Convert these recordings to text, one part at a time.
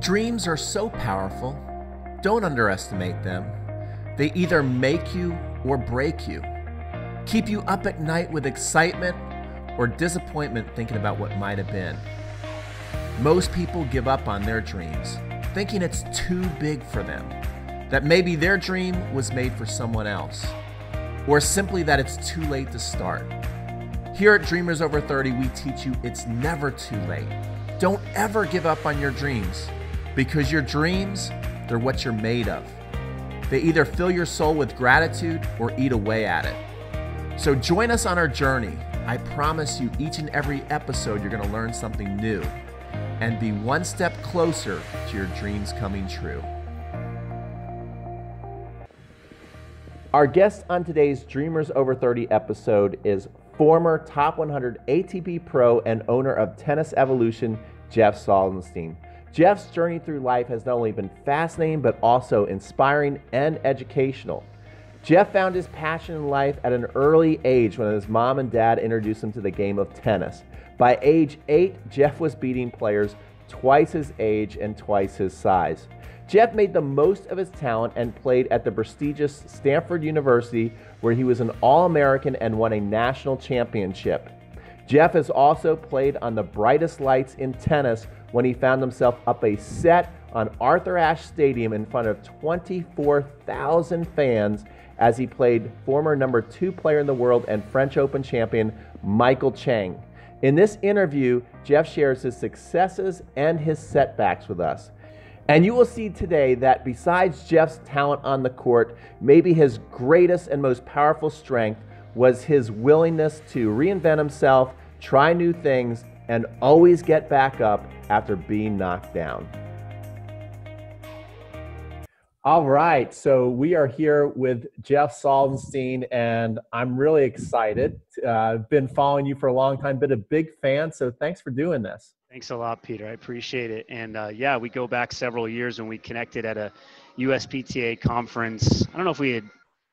Dreams are so powerful. Don't underestimate them. They either make you or break you, keep you up at night with excitement or disappointment thinking about what might have been. Most people give up on their dreams, thinking it's too big for them, that maybe their dream was made for someone else, or simply that it's too late to start. Here at Dreamers Over 30, we teach you it's never too late. Don't ever give up on your dreams, because your dreams, they're what you're made of. They either fill your soul with gratitude or eat away at it. So join us on our journey. I promise you each and every episode you're going to learn something new and be one step closer to your dreams coming true. Our guest on today's Dreamers Over 30 episode is former Top 100 ATP Pro and owner of Tennis Evolution, Jeff Salzenstein. Jeff's journey through life has not only been fascinating, but also inspiring and educational. Jeff found his passion in life at an early age when his mom and dad introduced him to the game of tennis. By age 8, Jeff was beating players twice his age and twice his size. Jeff made the most of his talent and played at the prestigious Stanford University, where he was an All-American and won a national championship. Jeff has also played on the brightest lights in tennis when he found himself up a set on Arthur Ashe Stadium in front of 24,000 fans as he played former number 2 player in the world and French Open champion Michael Chang. In this interview, Jeff shares his successes and his setbacks with us. And you will see today that besides Jeff's talent on the court, maybe his greatest and most powerful strength was his willingness to reinvent himself, try new things, and always get back up after being knocked down. All right, so we are here with Jeff Salzenstein, and I'm really excited. I've been following you for a long time, been a big fan, so thanks for doing this. Thanks a lot, Peter. I appreciate it. And yeah, we go back several years when we connected at a USPTA conference. I don't know if we had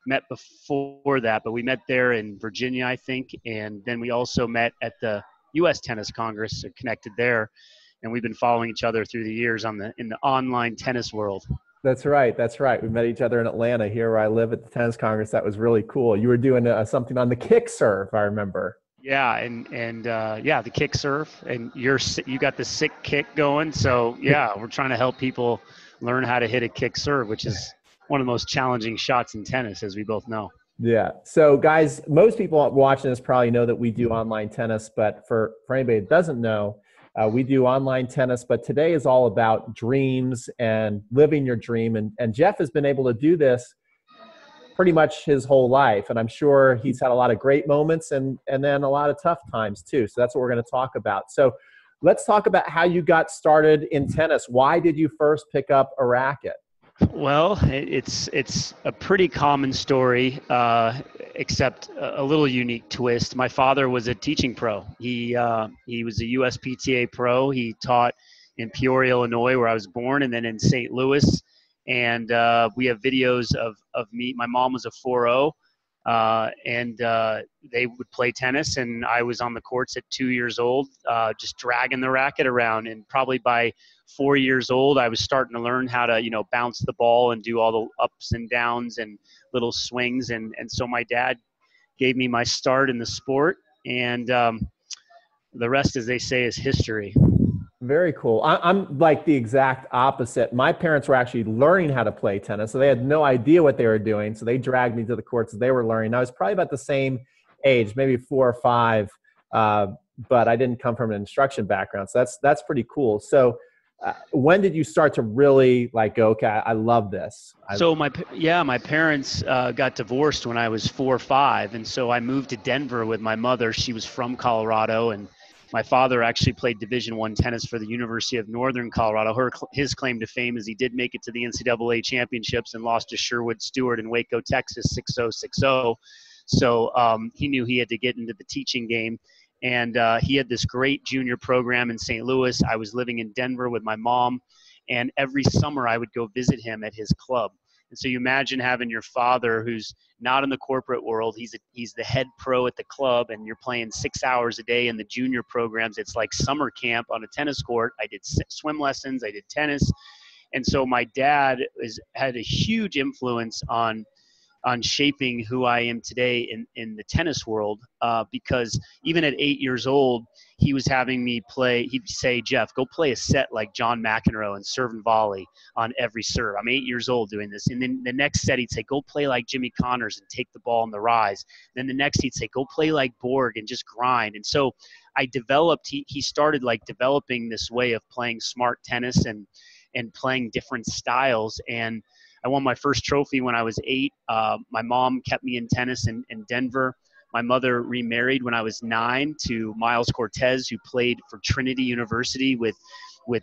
met before that, but we met there in Virginia, I think. And then we also met at the US Tennis Congress, so connected there. And we've been following each other through the years in the online tennis world. That's right. That's right. We met each other in Atlanta here where I live at the Tennis Congress. That was really cool. You were doing something on the kick serve, I remember. Yeah, and yeah, the kick serve, and you got the sick kick going. So yeah, we're trying to help people learn how to hit a kick serve, which is one of the most challenging shots in tennis, as we both know. Yeah. So guys, most people watching this probably know that we do online tennis, but for anybody that doesn't know, we do online tennis, but today is all about dreams and living your dream. And Jeff has been able to do this pretty much his whole life. And I'm sure he's had a lot of great moments and then a lot of tough times too. So that's what we're going to talk about. So let's talk about how you got started in tennis. Why did you first pick up a racket? Well, it's a pretty common story, except a little unique twist. My father was a teaching pro. He was a USPTA pro. He taught in Peoria, Illinois, where I was born, and then in St. Louis. And we have videos of me. My mom was a 4-0, and they would play tennis, and I was on the courts at 2 years old, just dragging the racket around. And probably by 4 years old, I was starting to learn how to, bounce the ball and do all the ups and downs and little swings. And so my dad gave me my start in the sport, and the rest, as they say, is history. Very cool. I'm like the exact opposite. My parents were actually learning how to play tennis, so they had no idea what they were doing. So they dragged me to the courts as they were learning. I was probably about the same age, maybe 4 or 5, but I didn't come from an instruction background. So that's pretty cool. So when did you start to really go, okay, I love this? So my parents got divorced when I was 4 or 5, and so I moved to Denver with my mother. She was from Colorado, and my father actually played Division I tennis for the University of Northern Colorado. His claim to fame is he did make it to the NCAA championships and lost to Sherwood Stewart in Waco, Texas, 6-0, 6-0. So he knew he had to get into the teaching game. And he had this great junior program in St. Louis. I was living in Denver with my mom. And every summer I would go visit him at his club. And so you imagine having your father, who's not in the corporate world, he's the head pro at the club, and you're playing 6 hours a day in the junior programs. It's like summer camp on a tennis court. I did swim lessons, I did tennis. And so my dad had a huge influence on shaping who I am today in the tennis world, because even at 8 years old, he was having me play. He'd say, Jeff, go play a set like John McEnroe and serve and volley on every serve. I'm 8 years old doing this. And then the next set, he'd say, go play like Jimmy Connors and take the ball on the rise. Then the next, he'd say, go play like Borg and just grind. And so I developed, he started like developing this way of playing smart tennis and playing different styles. And I won my first trophy when I was 8. My mom kept me in tennis in Denver. My mother remarried when I was 9 to Miles Cortez, who played for Trinity University with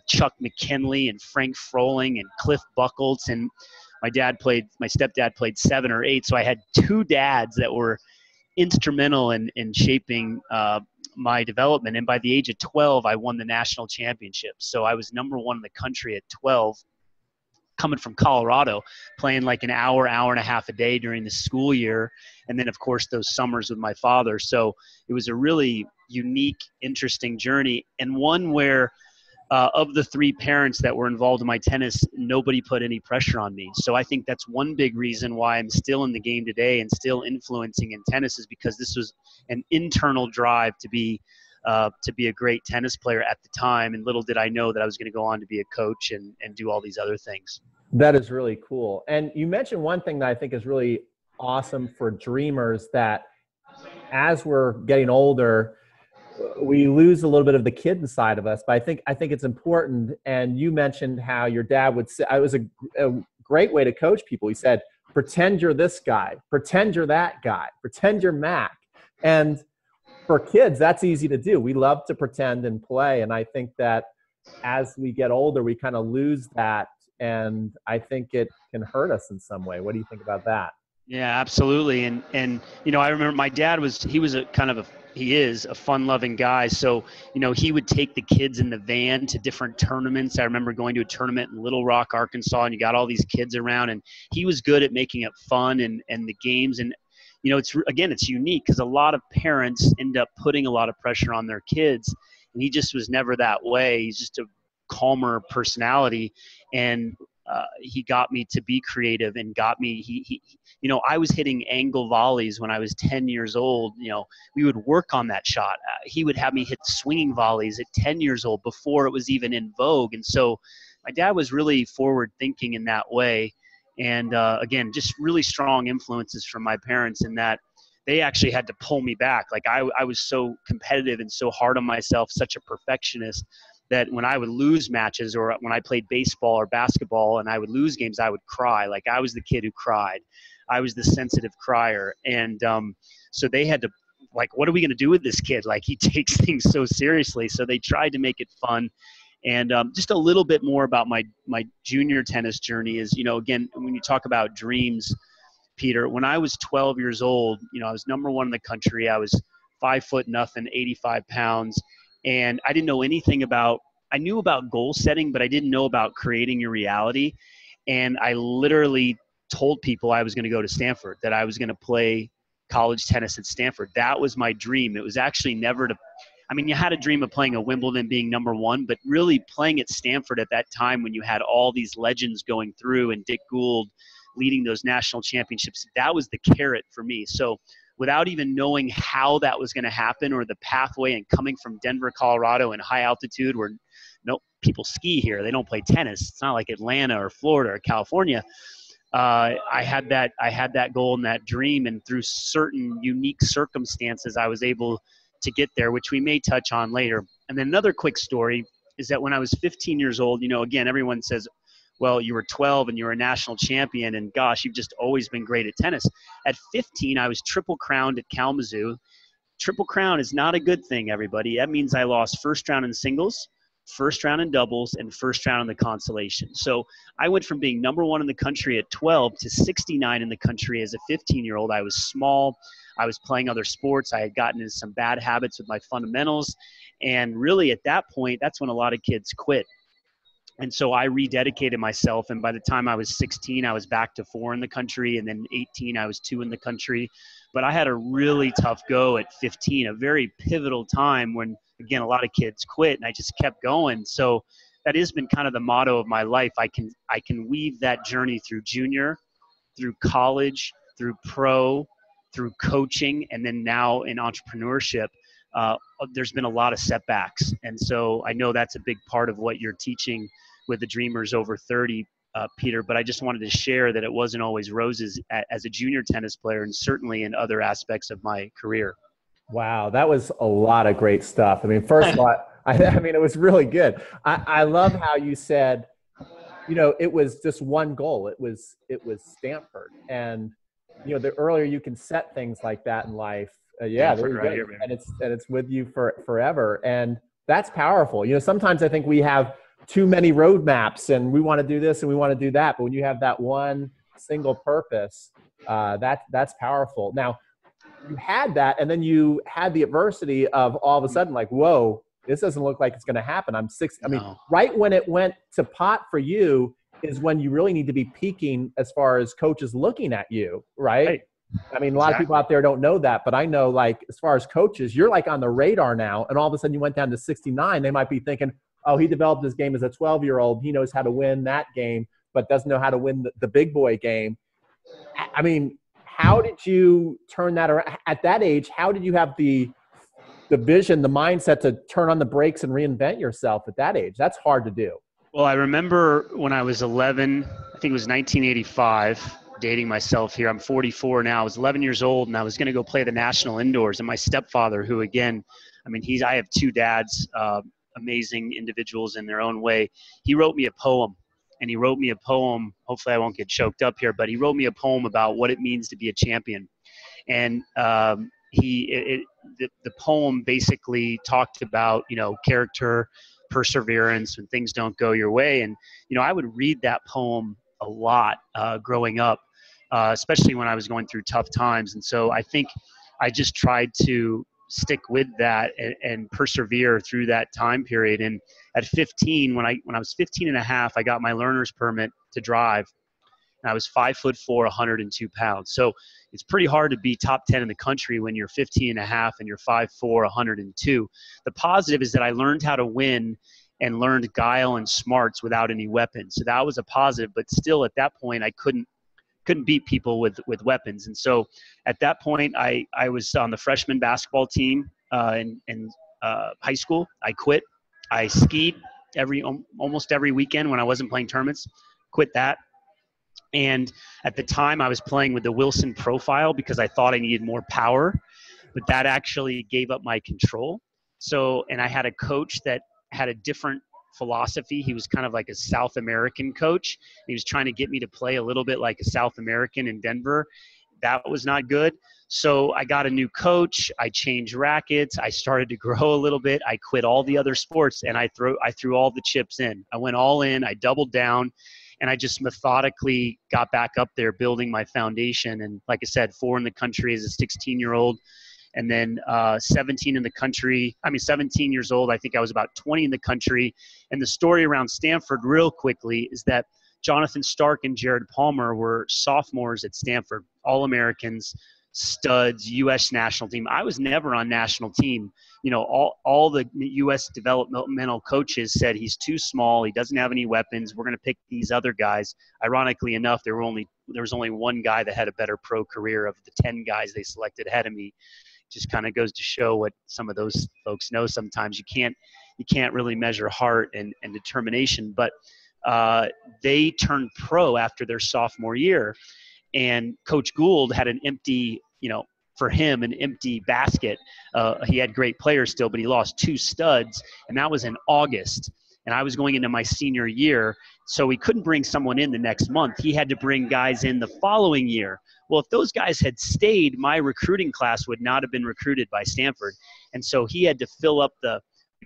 Chuck McKinley and Frank Froling and Cliff Buchholz. And my stepdad played 7 or 8. So I had 2 dads that were instrumental in shaping my development. And by the age of 12, I won the national championship. So I was #1 in the country at 12. Coming from Colorado, playing like an hour and a half a day during the school year. And then of course those summers with my father. So it was a really unique, interesting journey, and one where of the 3 parents that were involved in my tennis, nobody put any pressure on me. So I think that's one big reason why I'm still in the game today and still influencing in tennis, is because this was an internal drive to be a great tennis player at the time. And little did I know that I was going to go on to be a coach and do all these other things. That is really cool. And you mentioned one thing that I think is really awesome for dreamers, that as we're getting older, we lose a little bit of the kid inside of us. But I think it's important. And you mentioned how your dad would say, it was a great way to coach people. He said, pretend you're this guy, pretend you're that guy, pretend you're Mac. And for kids, that's easy to do. We love to pretend and play. And I think that as we get older, we kind of lose that. And I think it can hurt us in some way. What do you think about that? Yeah, absolutely. And I remember my dad he is a fun-loving guy. So, he would take the kids in the van to different tournaments. I remember going to a tournament in Little Rock, Arkansas, and you got all these kids around, and he was good at making it fun and the games. And, it's unique because a lot of parents end up putting a lot of pressure on their kids, and he just was never that way. He's just a calmer personality, and he got me to be creative and got me, I was hitting angle volleys when I was 10 years old. We would work on that shot. He would have me hit swinging volleys at 10 years old before it was even in vogue. And so my dad was really forward thinking in that way. And again, just really strong influences from my parents in that they actually had to pull me back. Like I was so competitive and so hard on myself, such a perfectionist, that when I would lose matches or when I played baseball or basketball and I would lose games, I would cry. Like I was the kid who cried. I was the sensitive crier. And so they had to, like, what are we going to do with this kid? Like, he takes things so seriously. So they tried to make it fun. And just a little bit more about my junior tennis journey is, again, when you talk about dreams, Peter, when I was 12 years old, I was #1 in the country. I was 5'0", 85 pounds. And I didn't know anything I knew about goal setting, but I didn't know about creating your reality. And I literally told people I was going to go to Stanford, that I was going to play college tennis at Stanford. That was my dream. It was actually never you had a dream of playing at Wimbledon, being #1, but really playing at Stanford at that time when you had all these legends going through and Dick Gould leading those national championships, that was the carrot for me. So without even knowing how that was going to happen or the pathway, and coming from Denver, Colorado, in high altitude where people ski here, they don't play tennis. It's not like Atlanta or Florida or California. I had that goal and that dream, and through certain unique circumstances, I was able to get there, which we may touch on later. And then another quick story is that when I was 15 years old, again, everyone says, well, you were 12 and you were a national champion, and gosh, you've just always been great at tennis. At 15, I was triple crowned at Kalamazoo. Triple crown is not a good thing, everybody. That means I lost first round in singles, first round in doubles, and first round in the consolation. So I went from being #1 in the country at 12 to 69 in the country as a 15-year-old. I was small. I was playing other sports. I had gotten into some bad habits with my fundamentals. And really at that point, that's when a lot of kids quit. And so I rededicated myself. And by the time I was 16, I was back to 4 in the country. And then 18, I was 2 in the country. But I had a really tough go at 15, a very pivotal time when, again, a lot of kids quit, and I just kept going. So that has been kind of the motto of my life. I can weave that journey through junior, through college, through pro, through coaching, and then now in entrepreneurship. There's been a lot of setbacks. And so I know that's a big part of what you're teaching with the Dreamers Over 30, Peter, but I just wanted to share that it wasn't always roses as a junior tennis player, and certainly in other aspects of my career. Wow, that was a lot of great stuff. I mean, first of all, I mean, it was really good. I love how you said, you know, it was just one goal. It was Stanford. And, you know, the earlier you can set things like that in life, yeah, there you right go. here, And it's with you forever. And that's powerful. You know, sometimes I think we have too many roadmaps and we want to do this and we want to do that. But when you have that one single purpose, that's powerful. Now, you had that, and then you had the adversity of all of a sudden, like, whoa, this doesn't look like it's going to happen. I'm six. I mean, right when it went to pot for you is when you really need to be peaking as far as coaches looking at you, right? I mean, a lot of people out there don't know that, but I know, like, as far as coaches, you're like on the radar now, and all of a sudden you went down to 69. They might be thinking, oh, he developed this game as a 12-year-old. He knows how to win that game, but doesn't know how to win the big boy game. I mean, how did you turn that around at that age? How did you have the vision, the mindset to turn on the brakes and reinvent yourself at that age? That's hard to do. Well, I remember when I was 11, I think it was 1985, dating myself here. I'm 44 now. I was 11 years old, and I was going to go play the national indoors. And my stepfather, who, again, I mean, I have 2 dads, amazing individuals in their own way. He wrote me a poem. And he wrote me a poem. Hopefully I won't get choked up here, but he wrote me a poem about what it means to be a champion. And the poem basically talked about, you know, character, perseverance when things don't go your way. And, you know, I would read that poem a lot growing up, especially when I was going through tough times. And so I think I just tried to stick with that and persevere through that time period. And at 15, when I was 15 and a half, I got my learner's permit to drive. And I was 5'4", 102 pounds. So it's pretty hard to be top 10 in the country when you're 15 and a half and you're 5'4", 102. The positive is that I learned how to win and learned guile and smarts without any weapons. So that was a positive, but still at that point, I couldn't beat people with weapons. And so at that point, I was on the freshman basketball team in high school. I quit. I skied almost every weekend when I wasn't playing tournaments, quit that. And at the time I was playing with the Wilson profile because I thought I needed more power, but that actually gave up my control. So, and I had a coach that had a different philosophy. He was kind of like a South American coach. He was trying to get me to play a little bit like a South American in Denver. That was not good. So I got a new coach. I changed rackets. I started to grow a little bit. I quit all the other sports and I threw all the chips in. I went all in. I doubled down, and I just methodically got back up there building my foundation. And like I said, 4 in the country as a 16-year-old. And then 17 in the country. 17 years old. I think I was about 20 in the country. And the story around Stanford real quickly is that Jonathan Stark and Jared Palmer were sophomores at Stanford, All-Americans, studs, U.S. national team. I was never on national team. You know, all the U.S. developmental coaches said he's too small. He doesn't have any weapons. We're going to pick these other guys. Ironically enough, there was only one guy that had a better pro career of the 10 guys they selected ahead of me. Just kind of goes to show what some of those folks know. Sometimes you can't really measure heart and determination, but they turned pro after their sophomore year, and Coach Gould had an empty, for him, an empty basket. He had great players still, but he lost 2 studs, and that was in August. And I was going into my senior year, so he couldn't bring someone in the next month. He had to bring guys in the following year. Well, if those guys had stayed, my recruiting class would not have been recruited by Stanford. And so he had to fill up the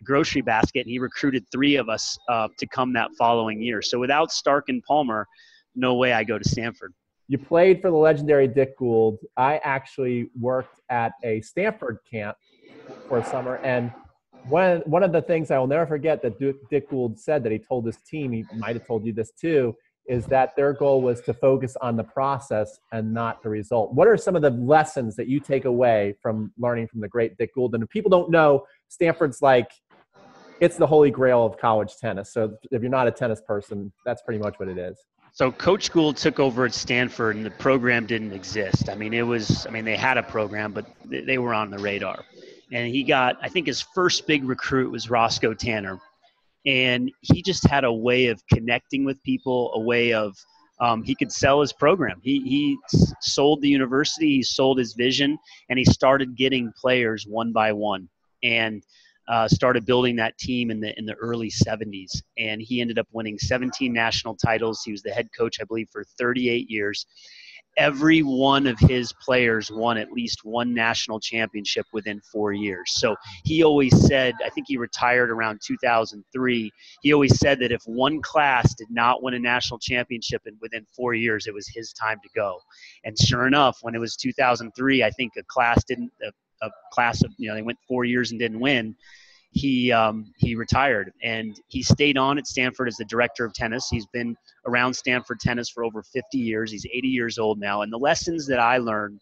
grocery basket, and he recruited 3 of us to come that following year. So without Stark and Palmer, no way I go to Stanford. You played for the legendary Dick Gould. I actually worked at a Stanford camp for a summer, and One of the things I will never forget that Dick Gould said that he told his team, he might have told you this too, is that their goal was to focus on the process and not the result. What are some of the lessons that you take away from learning from the great Dick Gould? And if people don't know, Stanford's like, it's the holy grail of college tennis. So if you're not a tennis person, that's pretty much what it is. So Coach Gould took over at Stanford and the program didn't exist. They had a program, but they were on the radar. And he got, I think his first big recruit was Roscoe Tanner. And he just had a way of connecting with people, a way of, he could sell his program. He sold the university, he sold his vision, and he started getting players one by one. And started building that team in the early 70s, and he ended up winning 17 national titles. He was the head coach, I believe, for 38 years. Every one of his players won at least one national championship within 4 years. So he always said, I think he retired around 2003. He always said that if one class did not win a national championship within 4 years, it was his time to go. And sure enough, when it was 2003, I think a class of, they went 4 years and didn't win. He retired, and he stayed on at Stanford as the director of tennis. He's been around Stanford tennis for over 50 years. He's 80 years old now. And the lessons that I learned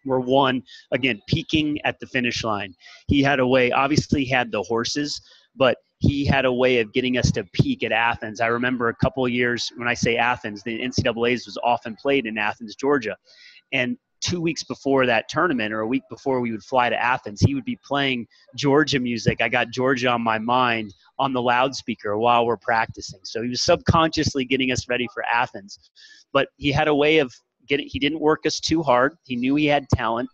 were, one, again, peaking at the finish line. He had a way, obviously he had the horses, but he had a way of getting us to peak at Athens. I remember a couple of years, when I say Athens, the NCAAs was often played in Athens, Georgia. And 2 weeks before that tournament, or a week before we would fly to Athens, he would be playing Georgia music. I got Georgia on my mind on the loudspeaker while we're practicing. So he was subconsciously getting us ready for Athens. But he had a way of he didn't work us too hard. He knew he had talent,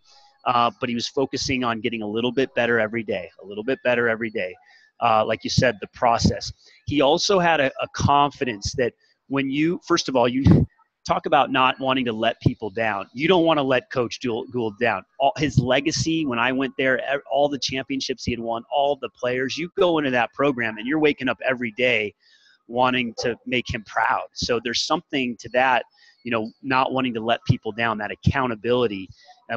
but he was focusing on getting a little bit better every day, like you said, the process. He also had a confidence that when you, first of all, you talk about not wanting to let people down. You don't want to let Coach Gould down. His legacy, when I went there, all the championships he had won, all the players, you go into that program and you're waking up every day wanting to make him proud. So there's something to that, not wanting to let people down, that accountability,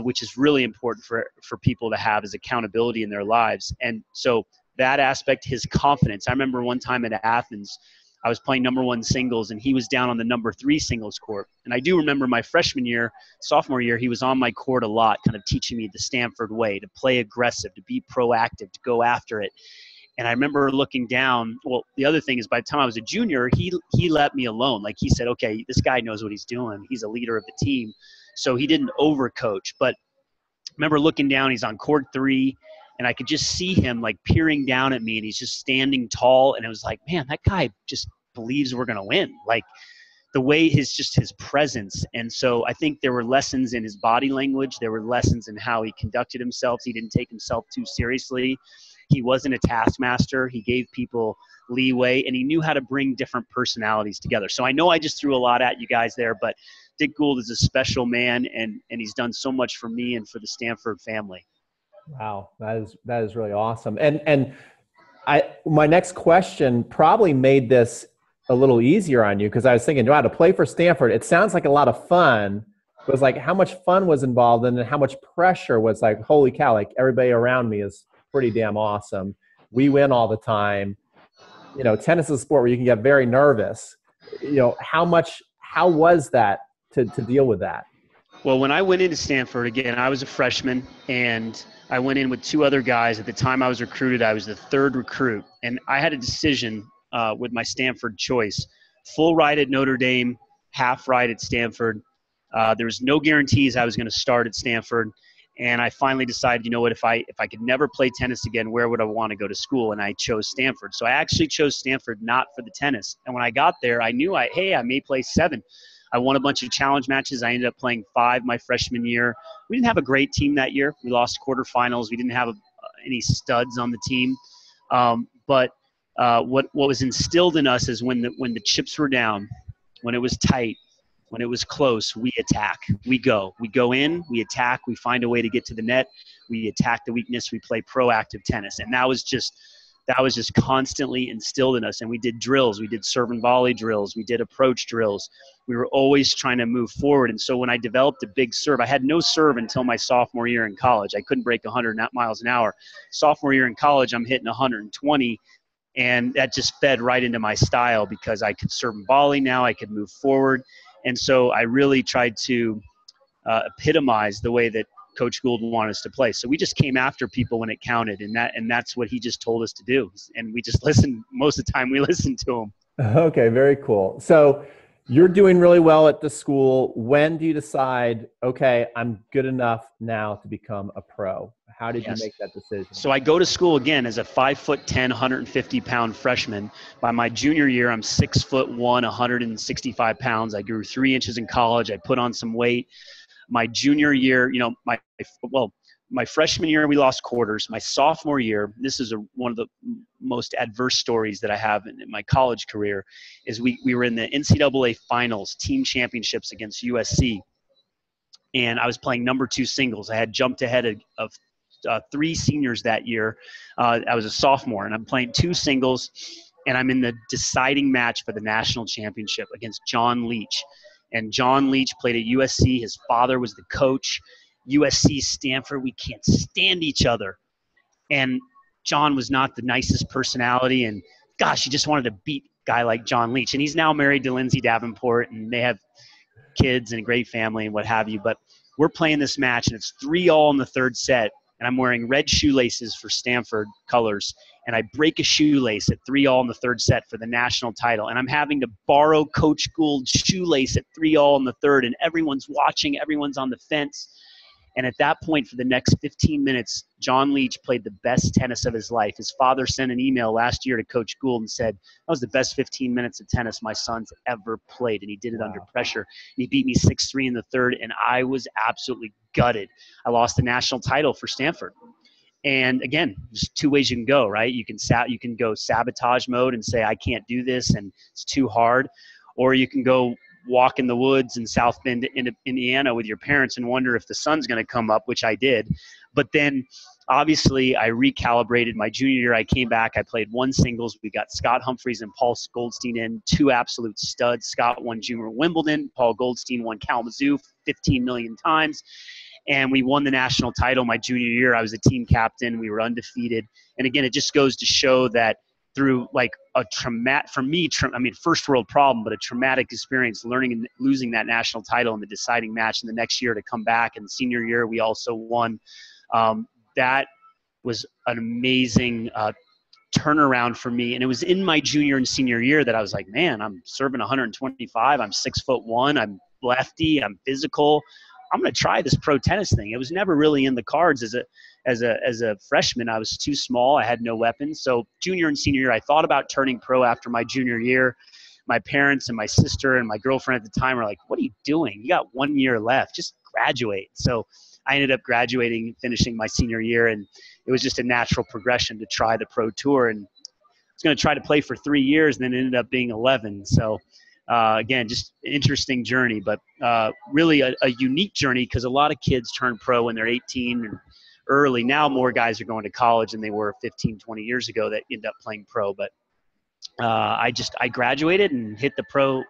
which is really important for people to have, as accountability in their lives. And so that aspect, his confidence. I remember one time at Athens, I was playing number one singles, and he was down on the number 3 singles court. And I do remember my sophomore year, he was on my court a lot, kind of teaching me the Stanford way, to play aggressive, to be proactive, to go after it. And I remember looking down. Well, the other thing is, by the time I was a junior, he let me alone. Like, he said, okay, this guy knows what he's doing. He's a leader of the team. So he didn't overcoach. But I remember looking down, he's on court 3, and I could just see him like peering down at me, and he's just standing tall. And it was like, man, that guy just believes we're going to win. Like, the way his presence. And so I think there were lessons in his body language. There were lessons in how he conducted himself. He didn't take himself too seriously. He wasn't a taskmaster. He gave people leeway, and he knew how to bring different personalities together. So I know I just threw a lot at you guys there, but Dick Gould is a special man, and he's done so much for me and for the Stanford family. Wow, that is really awesome. And my next question probably made this a little easier on you, because I was thinking, wow, to play for Stanford, it sounds like a lot of fun. It was like, how much fun was involved in it, and how much pressure was like, holy cow, like everybody around me is pretty damn awesome. We win all the time. Tennis is a sport where you can get very nervous. How was that to deal with that? Well, when I went into Stanford, again, I was a freshman, and I went in with 2 other guys. At the time I was recruited, I was the 3rd recruit, and I had a decision with my Stanford choice: full ride at Notre Dame, half ride at Stanford. There was no guarantees I was going to start at Stanford, and I finally decided, if I could never play tennis again, where would I want to go to school? And I chose Stanford. So I actually chose Stanford not for the tennis. And when I got there, I knew I may play 7. I won a bunch of challenge matches. I ended up playing 5 my freshman year. We didn't have a great team that year. We lost quarterfinals. We didn't have any studs on the team. But what was instilled in us is when the chips were down, when it was tight, when it was close, we attack. We go in, we attack, we find a way to get to the net, we attack the weakness, we play proactive tennis. And that was just that was just constantly instilled in us. And we did drills. We did serve and volley drills. We did approach drills. We were always trying to move forward. And so when I developed a big serve, I had no serve until my sophomore year in college. I couldn't break 100 miles an hour. Sophomore year in college, I'm hitting 120. And that just fed right into my style because I could serve and volley now. I could move forward. And so I really tried to epitomize the way that Coach Gould wanted us to play. So we just came after people when it counted, and that's what he just told us to do. And we just listened. Most of the time we listened to him. Okay, very cool. So you're doing really well at the school. When do you decide, okay, I'm good enough now to become a pro? How did you make that decision? So I go to school again as a 5'10", 150-pound freshman. By my junior year, I'm 6'1", 165 pounds. I grew 3 inches in college. I put on some weight. My junior year, my freshman year, we lost quarters. My sophomore year, this is one of the most adverse stories that I have in my college career, is we were in the NCAA finals, team championships against USC. And I was playing number 2 singles. I had jumped ahead of 3 seniors that year. I was a sophomore, and I'm playing 2 singles, and I'm in the deciding match for the national championship against John Leach. And John Leach played at USC. His father was the coach. USC, Stanford, we can't stand each other. And John was not the nicest personality. And gosh, he just wanted to beat a guy like John Leach. And he's now married to Lindsay Davenport, and they have kids and a great family and what have you. But we're playing this match, and it's 3-all in the 3rd set. And I'm wearing red shoelaces for Stanford colors. And I break a shoelace at 3-all in the 3rd set for the national title. And I'm having to borrow Coach Gould's shoelace at 3-all in the 3rd. And everyone's watching. Everyone's on the fence. And at that point, for the next 15 minutes, John Leach played the best tennis of his life. His father sent an email last year to Coach Gould and said, that was the best 15 minutes of tennis my son's ever played. And he did it under pressure. And he beat me 6-3 in the 3rd. And I was absolutely gutted. I lost the national title for Stanford. And again, there's 2 ways you can go, right? You can go sabotage mode and say, I can't do this and it's too hard. Or you can go walk in the woods in South Bend, Indiana with your parents and wonder if the sun's going to come up, which I did. But then obviously I recalibrated my junior year. I came back, I played 1 singles. We got Scott Humphreys and Paul Goldstein in, 2 absolute studs. Scott won Junior Wimbledon. Paul Goldstein won Kalamazoo 15 million times. And we won the national title my junior year. I was a team captain. We were undefeated. And again, it just goes to show that through like a traumatic, for me, first world problem, but a traumatic experience, learning and losing that national title in the deciding match in the next year to come back. And senior year, we also won. That was an amazing turnaround for me. And it was in my junior and senior year that I was like, man, I'm serving 125. I'm 6'1". I'm lefty. I'm physical. I'm going to try this pro tennis thing. It was never really in the cards as a freshman. I was too small. I had no weapons. So junior and senior year, I thought about turning pro after my junior year. My parents and my sister and my girlfriend at the time were like, what are you doing? You got 1 year left. Just graduate. So I ended up graduating, finishing my senior year, and it was just a natural progression to try the pro tour. And I was going to try to play for 3 years, and then it ended up being 11. So again, just an interesting journey, but really a unique journey because a lot of kids turn pro when they're 18 and early. Now more guys are going to college than they were 15, 20 years ago that end up playing pro. But I graduated and hit the pro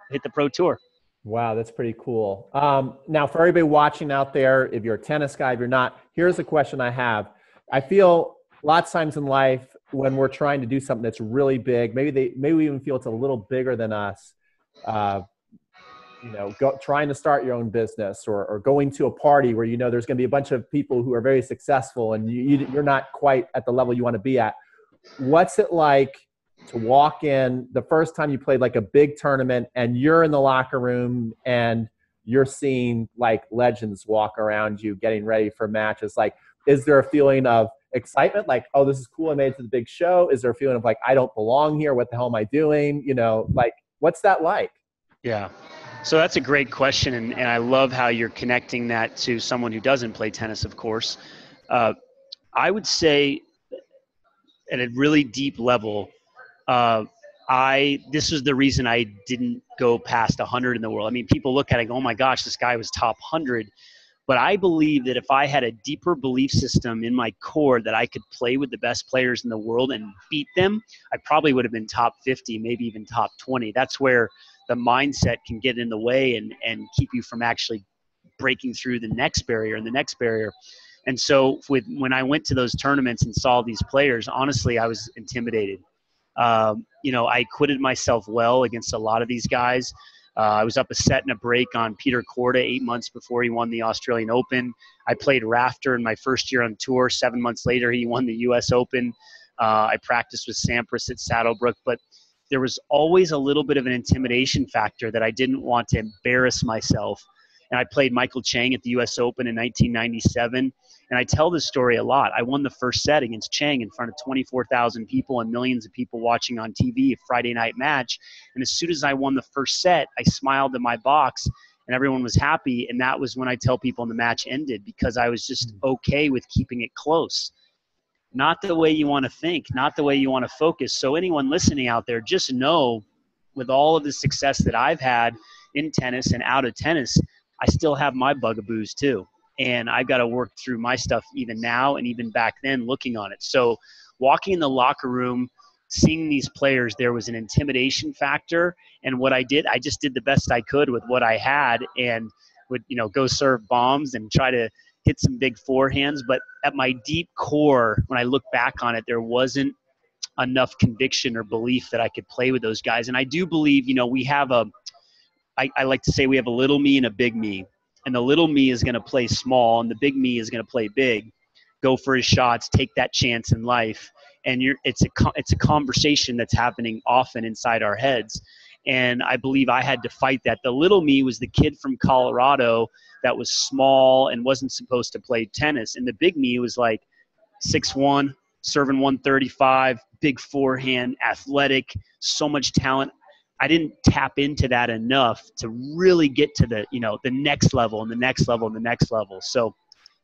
tour. Wow, that's pretty cool. Now, for everybody watching out there, if you're a tennis guy, if you're not, here's a question I have. I feel lots of times in life when we're trying to do something that's really big, maybe we even feel it's a little bigger than us. Trying to start your own business or going to a party where there's going to be a bunch of people who are very successful and you're not quite at the level you want to be at. What's it like to walk in the first time you played like a big tournament and you're in the locker room and you're seeing like legends walk around you getting ready for matches? Like, is there a feeling of excitement? Like, oh, this is cool. I made it to the big show. Is there a feeling of like, I don't belong here. What the hell am I doing? Like, what's that like? Yeah. So that's a great question. And I love how you're connecting that to someone who doesn't play tennis, of course. I would say at a really deep level, this was the reason I didn't go past 100 in the world. I mean, people look at it and go, oh my gosh, this guy was top 100. But I believe that if I had a deeper belief system in my core that I could play with the best players in the world and beat them, I probably would have been top 50, maybe even top 20. That's where the mindset can get in the way and keep you from actually breaking through the next barrier and the next barrier. And so when I went to those tournaments and saw these players, honestly, I was intimidated. I acquitted myself well against a lot of these guys. I was up a set and a break on Peter Korda 8 months before he won the Australian Open. I played Rafter in my first year on tour. 7 months later, he won the U.S. Open. I practiced with Sampras at Saddlebrook, but there was always a little bit of an intimidation factor that I didn't want to embarrass myself. And I played Michael Chang at the U.S. Open in 1997. And I tell this story a lot. I won the first set against Chang in front of 24,000 people and millions of people watching on TV, a Friday night match. And as soon as I won the first set, I smiled in my box and everyone was happy. And that was when I tell people the match ended, because I was just okay with keeping it close. Not the way you want to think, not the way you want to focus. So anyone listening out there, just know with all of the success that I've had in tennis and out of tennis, I still have my bugaboos too. And I've got to work through my stuff even now and even back then looking on it. So walking in the locker room, seeing these players, there was an intimidation factor. And what I did, I just did the best I could with what I had and would, go serve bombs and try to hit some big forehands. But at my deep core, when I look back on it, there wasn't enough conviction or belief that I could play with those guys. And I do believe, we have I like to say we have a little me and a big me. And the little me is going to play small and the big me is going to play big, go for his shots, take that chance in life. And it's a conversation that's happening often inside our heads. And I believe I had to fight that. The little me was the kid from Colorado that was small and wasn't supposed to play tennis. And the big me was like 6'1", serving 135, big forehand, athletic, so much talent. I didn't tap into that enough to really get to the next level and the next level and the next level. So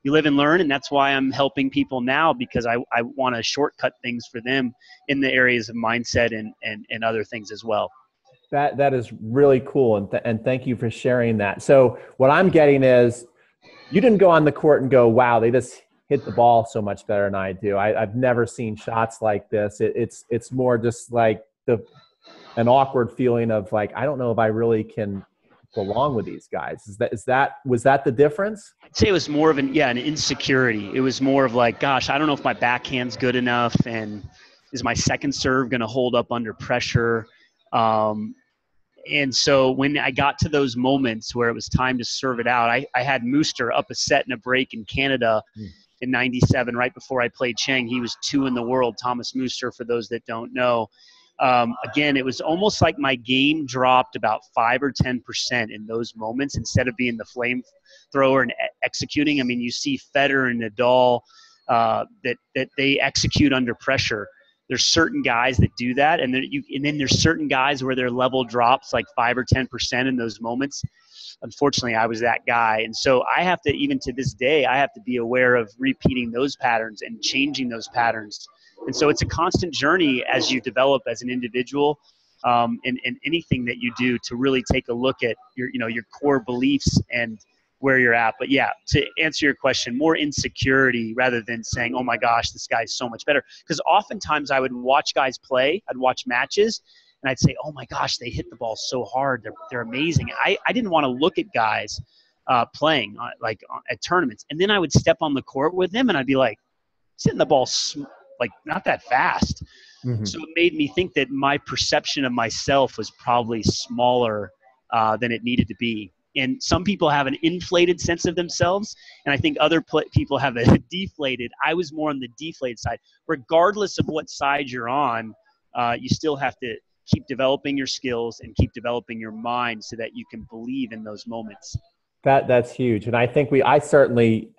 you live and learn, and that's why I'm helping people now, because I want to shortcut things for them in the areas of mindset and other things as well. That is really cool, and thank you for sharing that. So what I'm getting is, you didn't go on the court and go, wow, they just hit the ball so much better than I do. I've never seen shots like this. It's more just like an awkward feeling of like, I don't know if I really can belong with these guys. Was that the difference? I'd say it was more of an insecurity. It was more of like, gosh, I don't know if my backhand's good enough, and is my second serve going to hold up under pressure? And so when I got to those moments where it was time to serve it out, I had Mooster up a set and a break in Canada in 97, right before I played Chang. He was 2 in the world, Thomas Mooster, for those that don't know. Again, it was almost like my game dropped about 5 or 10% in those moments instead of being the flamethrower and executing. I mean, you see Federer and Nadal that they execute under pressure. There's certain guys that do that, and then there's certain guys where their level drops like 5 or 10% in those moments. Unfortunately, I was that guy, and so I have to, even to this day, I have to be aware of repeating those patterns and changing those patterns. And so it's a constant journey as you develop as an individual, and anything that you do, to really take a look at your core beliefs and where you're at. But yeah, to answer your question, more insecurity rather than saying, oh my gosh, this guy's so much better. Because oftentimes I would watch guys play, I'd watch matches, and I'd say, oh my gosh, they hit the ball so hard. They're amazing. I didn't want to look at guys playing at tournaments. And then I would step on the court with them and I'd be like, he's hitting the ball not that fast. Mm-hmm. So it made me think that my perception of myself was probably smaller than it needed to be. And some people have an inflated sense of themselves, and I think other people have a deflated. I was more on the deflated side. Regardless of what side you're on, you still have to keep developing your skills and keep developing your mind so that you can believe in those moments. That's huge. And I think I certainly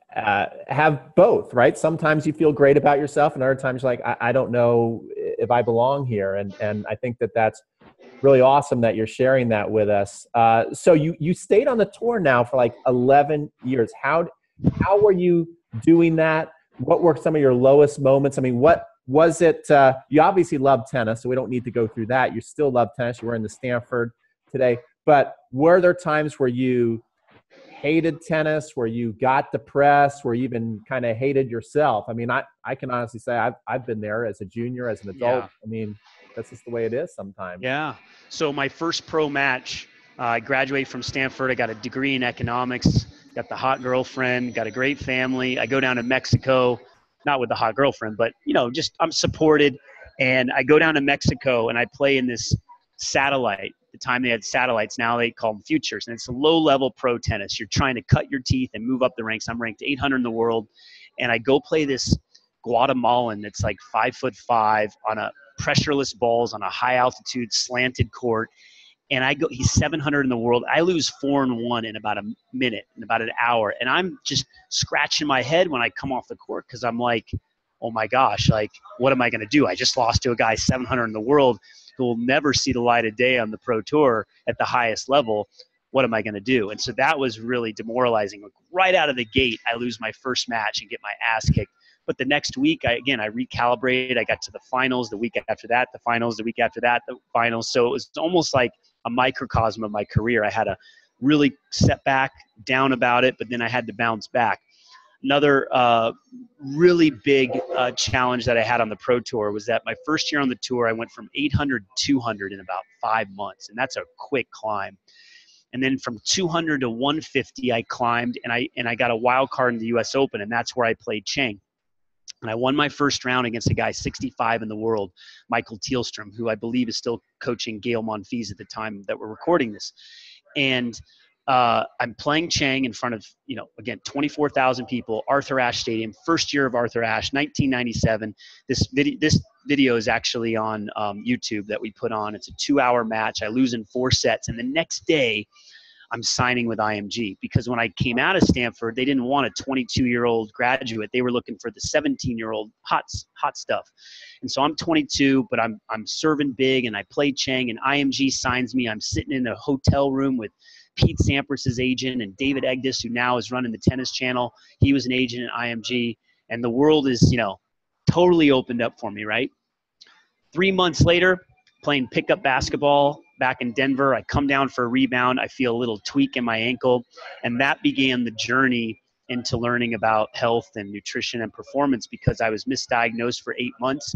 have both, right? Sometimes you feel great about yourself, and other times you're like, I don't know if I belong here. And I think that's really awesome that you're sharing that with us. So you stayed on the tour now for like 11 years. How were you doing that? What were some of your lowest moments? I mean, what was it? You obviously love tennis, so we don't need to go through that. You still love tennis. You were in the Stanford today. But were there times where you hated tennis, where you got depressed, where you even kind of hated yourself? I mean, I can honestly say I've been there as a junior, as an adult. Yeah. I mean, that's just the way it is sometimes. Yeah. So my first pro match, I graduated from Stanford. I got a degree in economics, got the hot girlfriend, got a great family. I go down to Mexico, not with the hot girlfriend, but, you know, just I'm supported. And I go down to Mexico and I play in this satellite. The time they had satellites, now they call them futures. And it's a low-level pro tennis. You're trying to cut your teeth and move up the ranks. I'm ranked 800 in the world. And I go play this Guatemalan that's like 5'5" on a pressureless balls on a high altitude slanted court, and he's 700 in the world. I lose 4-1 in about a minute, in about an hour, and I'm just scratching my head when I come off the court, because I'm like, oh my gosh, like, what am I going to do? I just lost to a guy 700 in the world who will never see the light of day on the pro tour at the highest level. What am I going to do? And so that was really demoralizing. Like, right out of the gate, I lose my first match and get my ass kicked. But the next week, I recalibrated. I got to the finals the week after that, the finals the week after that, the finals. So it was almost like a microcosm of my career. I had a really setback, down about it, but then I had to bounce back. Another really big challenge that I had on the pro tour was that my first year on the tour, I went from 800 to 200 in about 5 months, and that's a quick climb. And then from 200 to 150, I climbed, and I got a wild card in the U.S. Open, and that's where I played Chang. And I won my first round against a guy 65 in the world, Michael Teelstrom, who I believe is still coaching Gail Monfils at the time that we're recording this. And I'm playing Chang in front of, you know, again, 24,000 people, Arthur Ashe Stadium, first year of Arthur Ashe, 1997. This video is actually on YouTube that we put on. It's a 2-hour match. I lose in 4 sets. And the next day, I'm signing with IMG, because when I came out of Stanford, they didn't want a 22-year-old graduate. They were looking for the 17-year-old hot stuff. And so I'm 22, but I'm serving big, and I play Chang, and IMG signs me. I'm sitting in a hotel room with Pete Sampras's agent and David Egdis, who now is running the Tennis Channel. He was an agent at IMG, and the world is, you know, totally opened up for me, right? 3 months later, playing pickup basketball back in Denver, I come down for a rebound. I feel a little tweak in my ankle, and that began the journey into learning about health and nutrition and performance, because I was misdiagnosed for 8 months.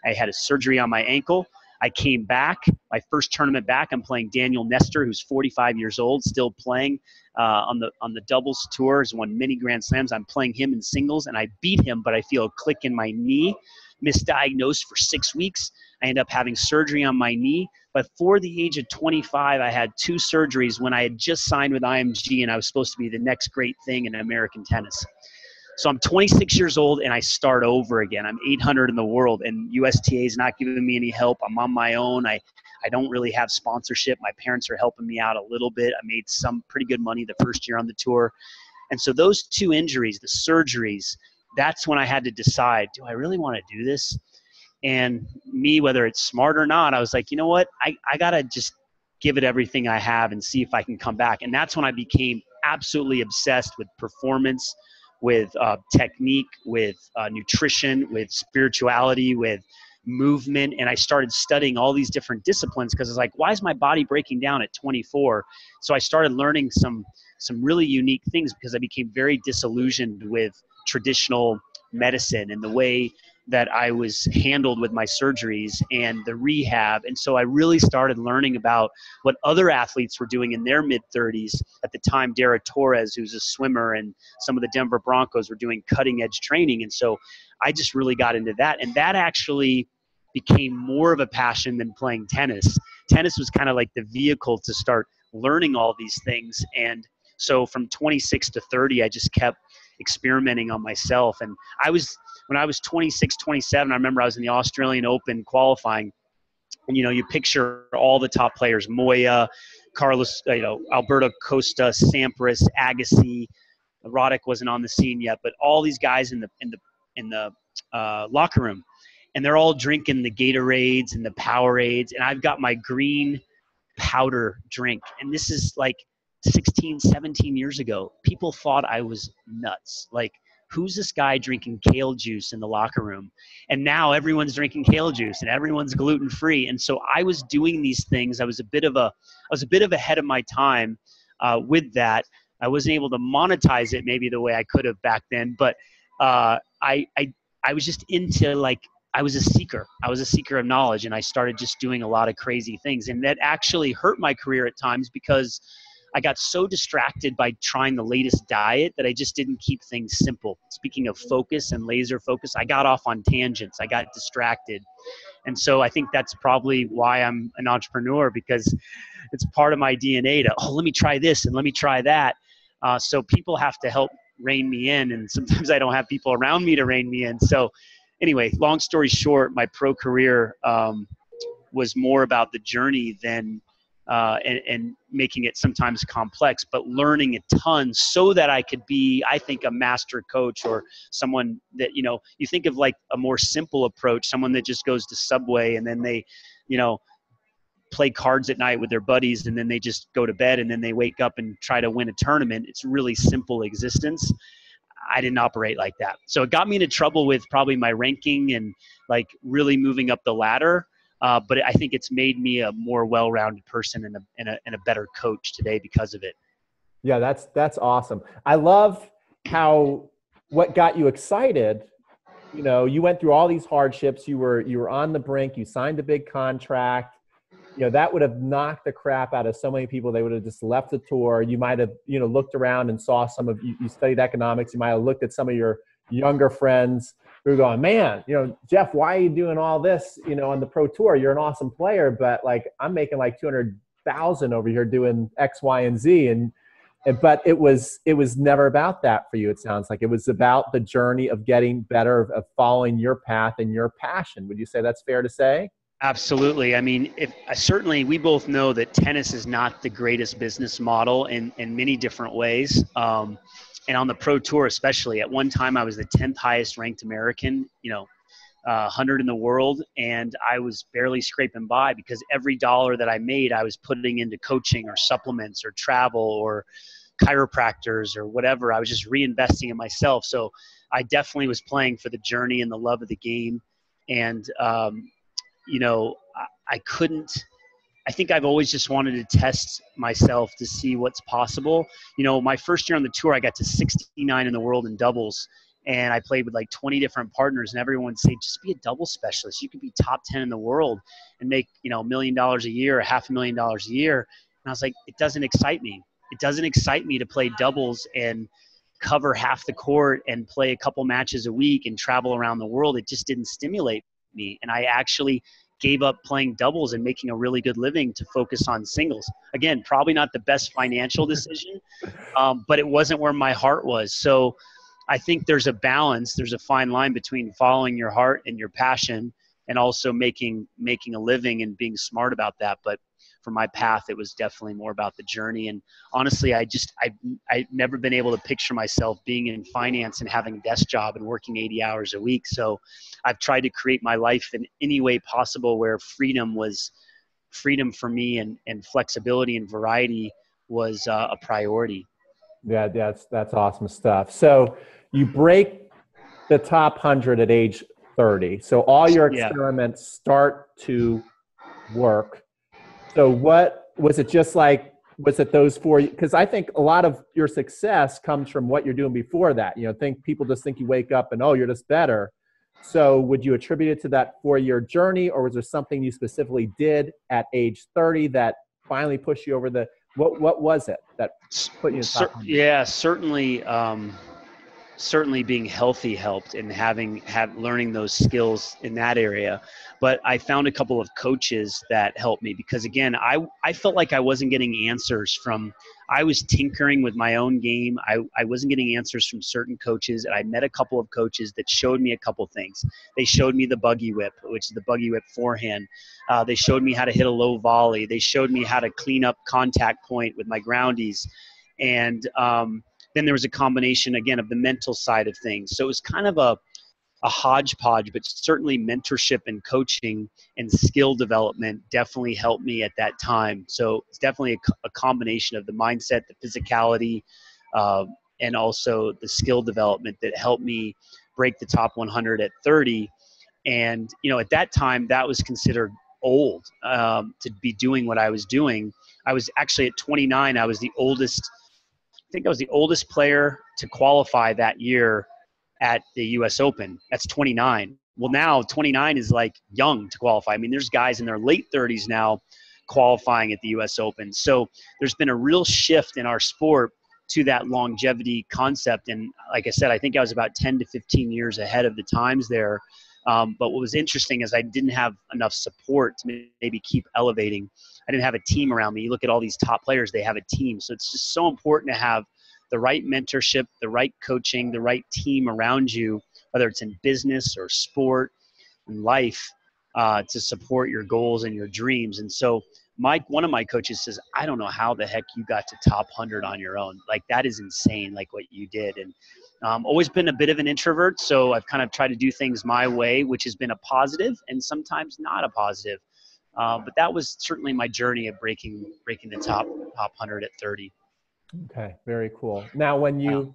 I had a surgery on my ankle. I came back, my first tournament back. I'm playing Daniel Nestor, who's 45 years old, still playing on the doubles tour. He's won many Grand Slams. I'm playing him in singles, and I beat him, but I feel a click in my knee. Misdiagnosed for 6 weeks. I end up having surgery on my knee. But for the age of 25, I had 2 surgeries when I had just signed with IMG, and I was supposed to be the next great thing in American tennis. So I'm 26 years old, and I start over again. I'm 800 in the world, and USTA is not giving me any help. I'm on my own. I don't really have sponsorship. My parents are helping me out a little bit. I made some pretty good money the first year on the tour. And so those 2 injuries, the surgeries, that's when I had to decide, do I really want to do this? And me, whether it's smart or not, I was like, you know what? I got to just give it everything I have and see if I can come back. And that's when I became absolutely obsessed with performance, with technique, with nutrition, with spirituality, with movement. And I started studying all these different disciplines, because it's like, why is my body breaking down at 24? So I started learning some really unique things, because I became very disillusioned with traditional medicine and the way that I was handled with my surgeries and the rehab. And so I really started learning about what other athletes were doing in their mid-30s. At the time, Dara Torres, who's a swimmer, and some of the Denver Broncos were doing cutting-edge training. And so I just really got into that. And that actually became more of a passion than playing tennis. Tennis was kind of like the vehicle to start learning all these things. And so from 26 to 30, I just kept experimenting on myself. And when I was 26, 27, I remember I was in the Australian Open qualifying. And, you know, you picture all the top players, Moya, Carlos, Alberto Costa, Sampras, Agassi. Roddick wasn't on the scene yet, but all these guys in the locker room, and they're all drinking the Gatorades and the Powerades. And I've got my green powder drink. And this is like 16, 17 years ago. People thought I was nuts. Like, who's this guy drinking kale juice in the locker room? And now everyone's drinking kale juice and everyone's gluten-free. And so I was doing these things. I was a bit of ahead of my time with that. I wasn't able to monetize it maybe the way I could have back then, but I was just into, like, I was a seeker. I was a seeker of knowledge, and I started just doing a lot of crazy things. And that actually hurt my career at times because I got so distracted by trying the latest diet that I just didn't keep things simple. Speaking of focus and laser focus, I got off on tangents. I got distracted. And so I think that's probably why I'm an entrepreneur, because it's part of my DNA to, let me try this and let me try that. So people have to help rein me in, and sometimes I don't have people around me to rein me in. So anyway, long story short, my pro career was more about the journey than and making it sometimes complex, but learning a ton so that I could be, I think, a master coach, or someone that, you think of like a more simple approach, someone that just goes to Subway and then they, play cards at night with their buddies, and then they just go to bed, and then they wake up and try to win a tournament. It's really simple existence. I didn't operate like that. So it got me into trouble with probably my ranking and like really moving up the ladder. But I think it's made me a more well-rounded person and a better coach today because of it. Yeah, that's awesome. I love how what got you excited. You went through all these hardships. You were on the brink. You signed a big contract. That would have knocked the crap out of so many people. They would have just left the tour. You might have, looked around and saw some of you studied economics. You might have looked at some of your younger friends who were going, man, Jeff, why are you doing all this, on the pro tour? You're an awesome player, but like, I'm making like 200,000 over here doing X, Y, and Z. But it was never about that for you. It sounds like it was about the journey of getting better, of following your path and your passion. Would you say that's fair to say? Absolutely. I mean, certainly we both know that tennis is not the greatest business model in many different ways. And on the pro tour, especially, at one time I was the 10th highest ranked American, 100 in the world. And I was barely scraping by because every dollar that I made, I was putting into coaching or supplements or travel or chiropractors or whatever. I was just reinvesting in myself. So I definitely was playing for the journey and the love of the game. And, I think I've always just wanted to test myself to see what's possible. My first year on the tour, I got to 69 in the world in doubles, and I played with like 20 different partners, and everyone would say, just be a double specialist. You could be top 10 in the world and make, $1 million a year, $500,000 a year. And I was like, it doesn't excite me. It doesn't excite me to play doubles and cover half the court and play a couple matches a week and travel around the world. It just didn't stimulate me. And I actually gave up playing doubles and making a really good living to focus on singles. Again, probably not the best financial decision, but it wasn't where my heart was. So I think there's a balance. There's a fine line between following your heart and your passion and also making a living and being smart about that. But for my path, it was definitely more about the journey. And honestly, I've never been able to picture myself being in finance and having a desk job and working 80 hours a week. So I've tried to create my life in any way possible where freedom for me and flexibility and variety was a priority. Yeah, that's awesome stuff. So you break the top 100 at age 30. So all your experiments start to work. So what was it just like, was it those four? Because I think a lot of your success comes from what you're doing before that. People just think you wake up and, you're just better. So would you attribute it to that 4-year journey, or was there something you specifically did at age 30 that finally pushed you over the, what was it that put you in the top 100? Yeah, certainly being healthy helped, and learning those skills in that area. But I found a couple of coaches that helped me because, again, I felt like I wasn't getting answers I was tinkering with my own game. I wasn't getting answers from certain coaches, and I met a couple of coaches that showed me a couple things. They showed me the buggy whip, which is the buggy whip forehand. They showed me how to hit a low volley. They showed me how to clean up contact point with my groundies. And, then there was a combination, again, of the mental side of things. So it was kind of a hodgepodge, but certainly mentorship and coaching and skill development definitely helped me at that time. So it's definitely a combination of the mindset, the physicality, and also the skill development that helped me break the top 100 at 30. And, at that time, that was considered old to be doing what I was doing. I was actually at 29, I was the oldest think I was the oldest player to qualify that year at the US Open. That's 29. Well, now 29 is like young to qualify. I mean, there's guys in their late 30s now qualifying at the US Open. So there's been a real shift in our sport to that longevity concept. And like I said, I think I was about 10 to 15 years ahead of the times there. But what was interesting is I didn't have enough support to maybe keep elevating. I didn't have a team around me. You look at all these top players, they have a team. So it's just so important to have the right mentorship, the right coaching, the right team around you, whether it's in business or sport and life, to support your goals and your dreams. And so one of my coaches says, I don't know how the heck you got to top 100 on your own. Like, that is insane, like what you did. And always been a bit of an introvert, so I've kind of tried to do things my way, which has been a positive and sometimes not a positive. But that was certainly my journey of breaking the top 100 at 30. Okay, very cool. Now, when you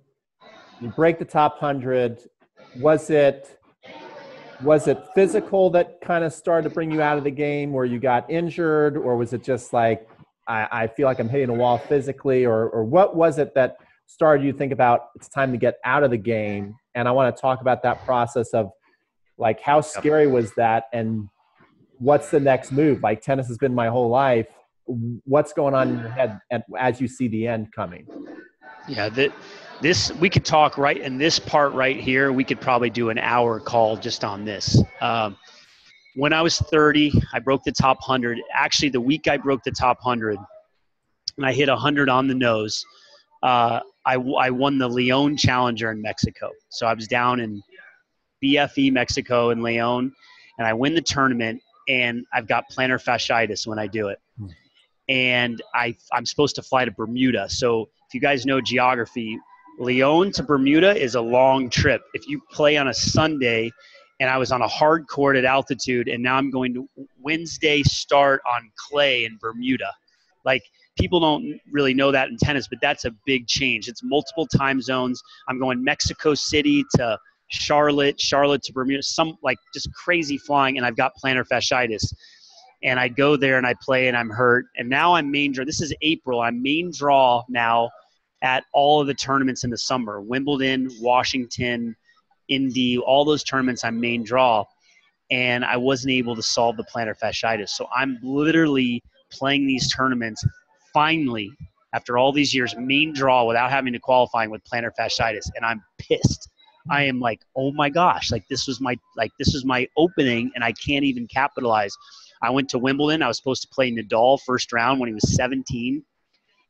break the top 100, was it physical that kind of started to bring you out of the game, where you got injured, or was it just like, I feel like I'm hitting a wall physically, or what was it that started you to think about it's time to get out of the game? And I want to talk about that process of, like, how scary was that, and what's the next move? Like, tennis has been my whole life. What's going on in your head as you see the end coming? Yeah, this we could talk right in this part right here. We could probably do an hour call just on this. When I was 30, I broke the top 100. Actually, the week I broke the top 100, and I hit 100 on the nose, I won the Leon Challenger in Mexico. So I was down in BFE, Mexico, in Leon, and I win the tournament, and I've got plantar fasciitis when I do it. And I'm supposed to fly to Bermuda. So if you guys know geography, Leon to Bermuda is a long trip. If you play on a Sunday, and I was on a hard court at altitude, and now I'm going to Wednesday start on clay in Bermuda. Like, people don't really know that in tennis, but that's a big change. It's multiple time zones. I'm going Mexico City to Charlotte to Bermuda, some like just crazy flying, and I've got plantar fasciitis. And I go there and I play and I'm hurt. And now I'm main draw. This is April. I'm main draw now at all of the tournaments in the summer. Wimbledon, Washington, Indy, all those tournaments I'm main draw. And I wasn't able to solve the plantar fasciitis. So I'm literally playing these tournaments finally, after all these years, main draw without having to qualifying with plantar fasciitis. And I'm pissed. I am like, oh my gosh, this was my opening and I can't even capitalize. I went to Wimbledon. I was supposed to play Nadal first round when he was 17,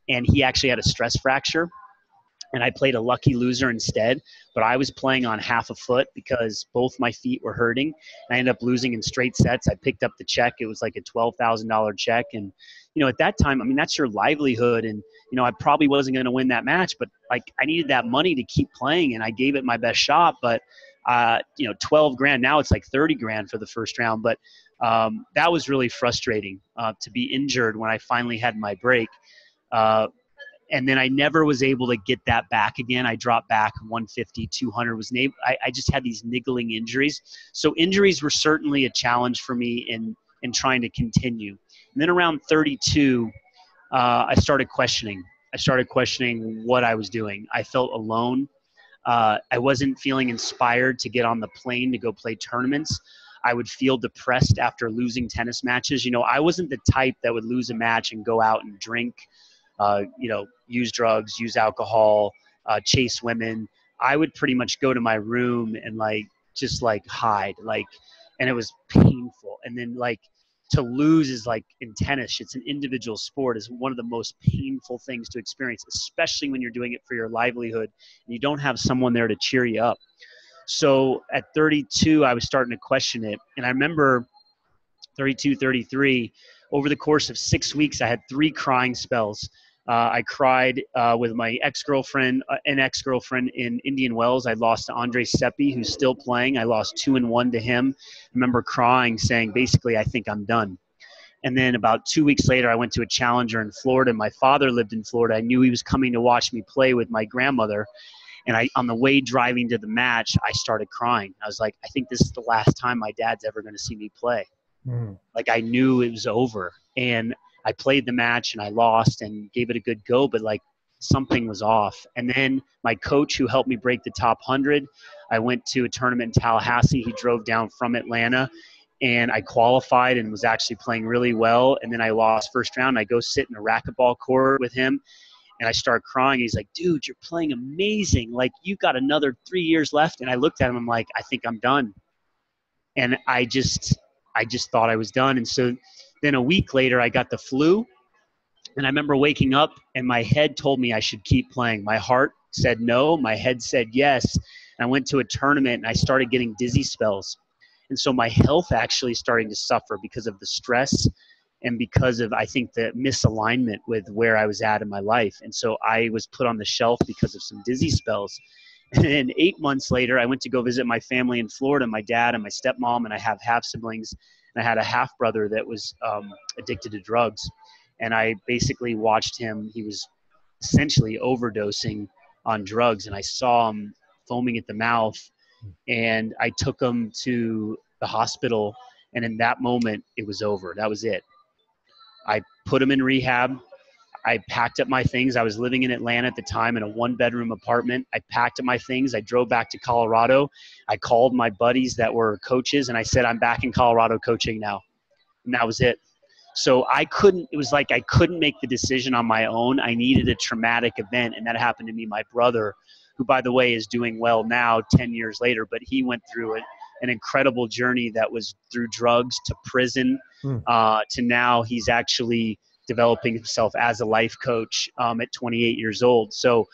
and he actually had a stress fracture, and I played a lucky loser instead. But I was playing on half a foot because both my feet were hurting. I ended up losing in straight sets. I picked up the check. It was like a $12,000 check. And, at that time, I mean, that's your livelihood. And, I probably wasn't going to win that match, but like, I needed that money to keep playing, and I gave it my best shot. But, 12 grand, now it's like 30 grand for the first round. But that was really frustrating to be injured when I finally had my break. And then I never was able to get that back again. I dropped back 150, 200. I just had these niggling injuries. So injuries were certainly a challenge for me in trying to continue. And then around 32, I started questioning. What I was doing. I felt alone. I wasn't feeling inspired to get on the plane to go play tournaments. I would feel depressed after losing tennis matches. I wasn't the type that would lose a match and go out and drink, use drugs, use alcohol, chase women. I would pretty much go to my room and just hide, and it was painful. And then to lose is in tennis, it's an individual sport, is one of the most painful things to experience, especially when you're doing it for your livelihood and you don't have someone there to cheer you up. So at 32, I was starting to question it. And I remember 32, 33, over the course of 6 weeks, I had 3 crying spells. I cried with my ex-girlfriend in Indian Wells. I lost to Andre Seppi, who's still playing. I lost 2-1 to him. I remember crying, saying, basically, I think I'm done. And then about 2 weeks later, I went to a challenger in Florida. My father lived in Florida. I knew he was coming to watch me play with my grandmother. And on the way driving to the match, I started crying. I was like, I think this is the last time my dad's ever going to see me play. I knew it was over. And I played the match and I lost and gave it a good go. But something was off. And then my coach, who helped me break the top 100, I went to a tournament in Tallahassee. He drove down from Atlanta, and I qualified and was actually playing really well. And then I lost first round. I go sit in a racquetball court with him, and I start crying. He's like, dude, you're playing amazing. Like, you got another 3 years left. And I looked at him, I'm like, I think I'm done. And I just thought I was done. And so then a week later, I got the flu. And I remember waking up and my head told me I should keep playing. My heart said no. My head said yes. And I went to a tournament and I started getting dizzy spells. And so my health actually starting to suffer because of the stress and because of, I think, the misalignment with where I was at in my life. And so I was put on the shelf because of some dizzy spells. And then 8 months later, I went to go visit my family in Florida, my dad and my stepmom, and I have half siblings. And I had a half brother that was addicted to drugs. And I basically watched him. He was essentially overdosing on drugs. And I saw him foaming at the mouth. And I took him to the hospital. And in that moment, it was over. That was it. I put him in rehab. I packed up my things. I was living in Atlanta at the time in a 1-bedroom apartment. I packed up my things. I drove back to Colorado. I called my buddies that were coaches. And I said, I'm back in Colorado coaching now. And that was it. So it was like I couldn't make the decision on my own. I needed a traumatic event. And that happened to me. My brother, who, by the way, is doing well now 10 years later, but he went through an incredible journey that was through drugs to prison to now he's actually developing himself as a life coach at 28 years old. So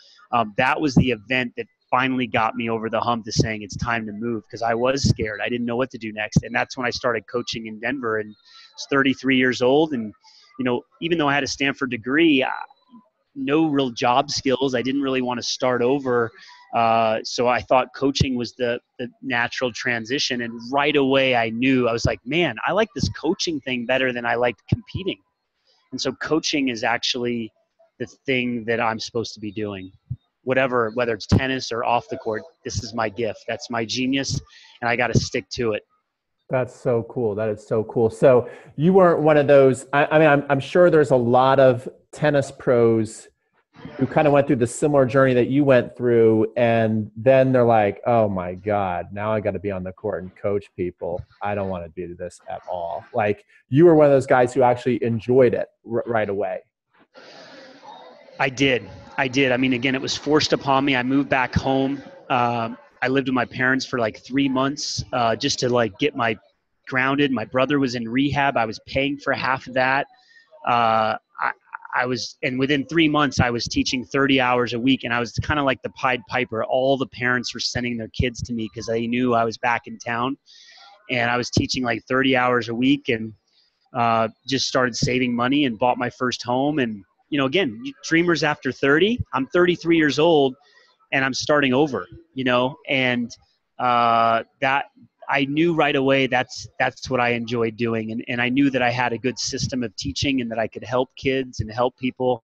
that was the event that finally got me over the hump to saying it's time to move, because I was scared. I didn't know what to do next. And that's when I started coaching in Denver, and I was 33 years old. And, even though I had a Stanford degree, no real job skills, I didn't really want to start over. So I thought coaching was the natural transition. And right away I knew, I was like, man, I like this coaching thing better than I liked competing. And so coaching is actually the thing that I'm supposed to be doing. Whether it's tennis or off the court, this is my gift. That's my genius, and I got to stick to it. That's so cool. That is so cool. So you weren't one of those. I mean, I'm sure there's a lot of tennis pros who kind of went through the similar journey that you went through, and then they're like, oh my God, now I got to be on the court and coach people. I don't want to do this at all. Like, you were one of those guys who actually enjoyed it right away. I did. I mean, again, it was forced upon me. I moved back home. I lived with my parents for like 3 months just to like get my grounded. My brother was in rehab. I was paying for half of that. And within 3 months, I was teaching 30 hours a week, and I was kind of like the Pied Piper. All the parents were sending their kids to me because they knew I was back in town, and I was teaching like 30 hours a week, and just started saving money and bought my first home. And, again, dreamers after 30, I'm 33 years old and I'm starting over, and that I knew right away that's what I enjoyed doing. And I knew that I had a good system of teaching and that I could help kids and help people.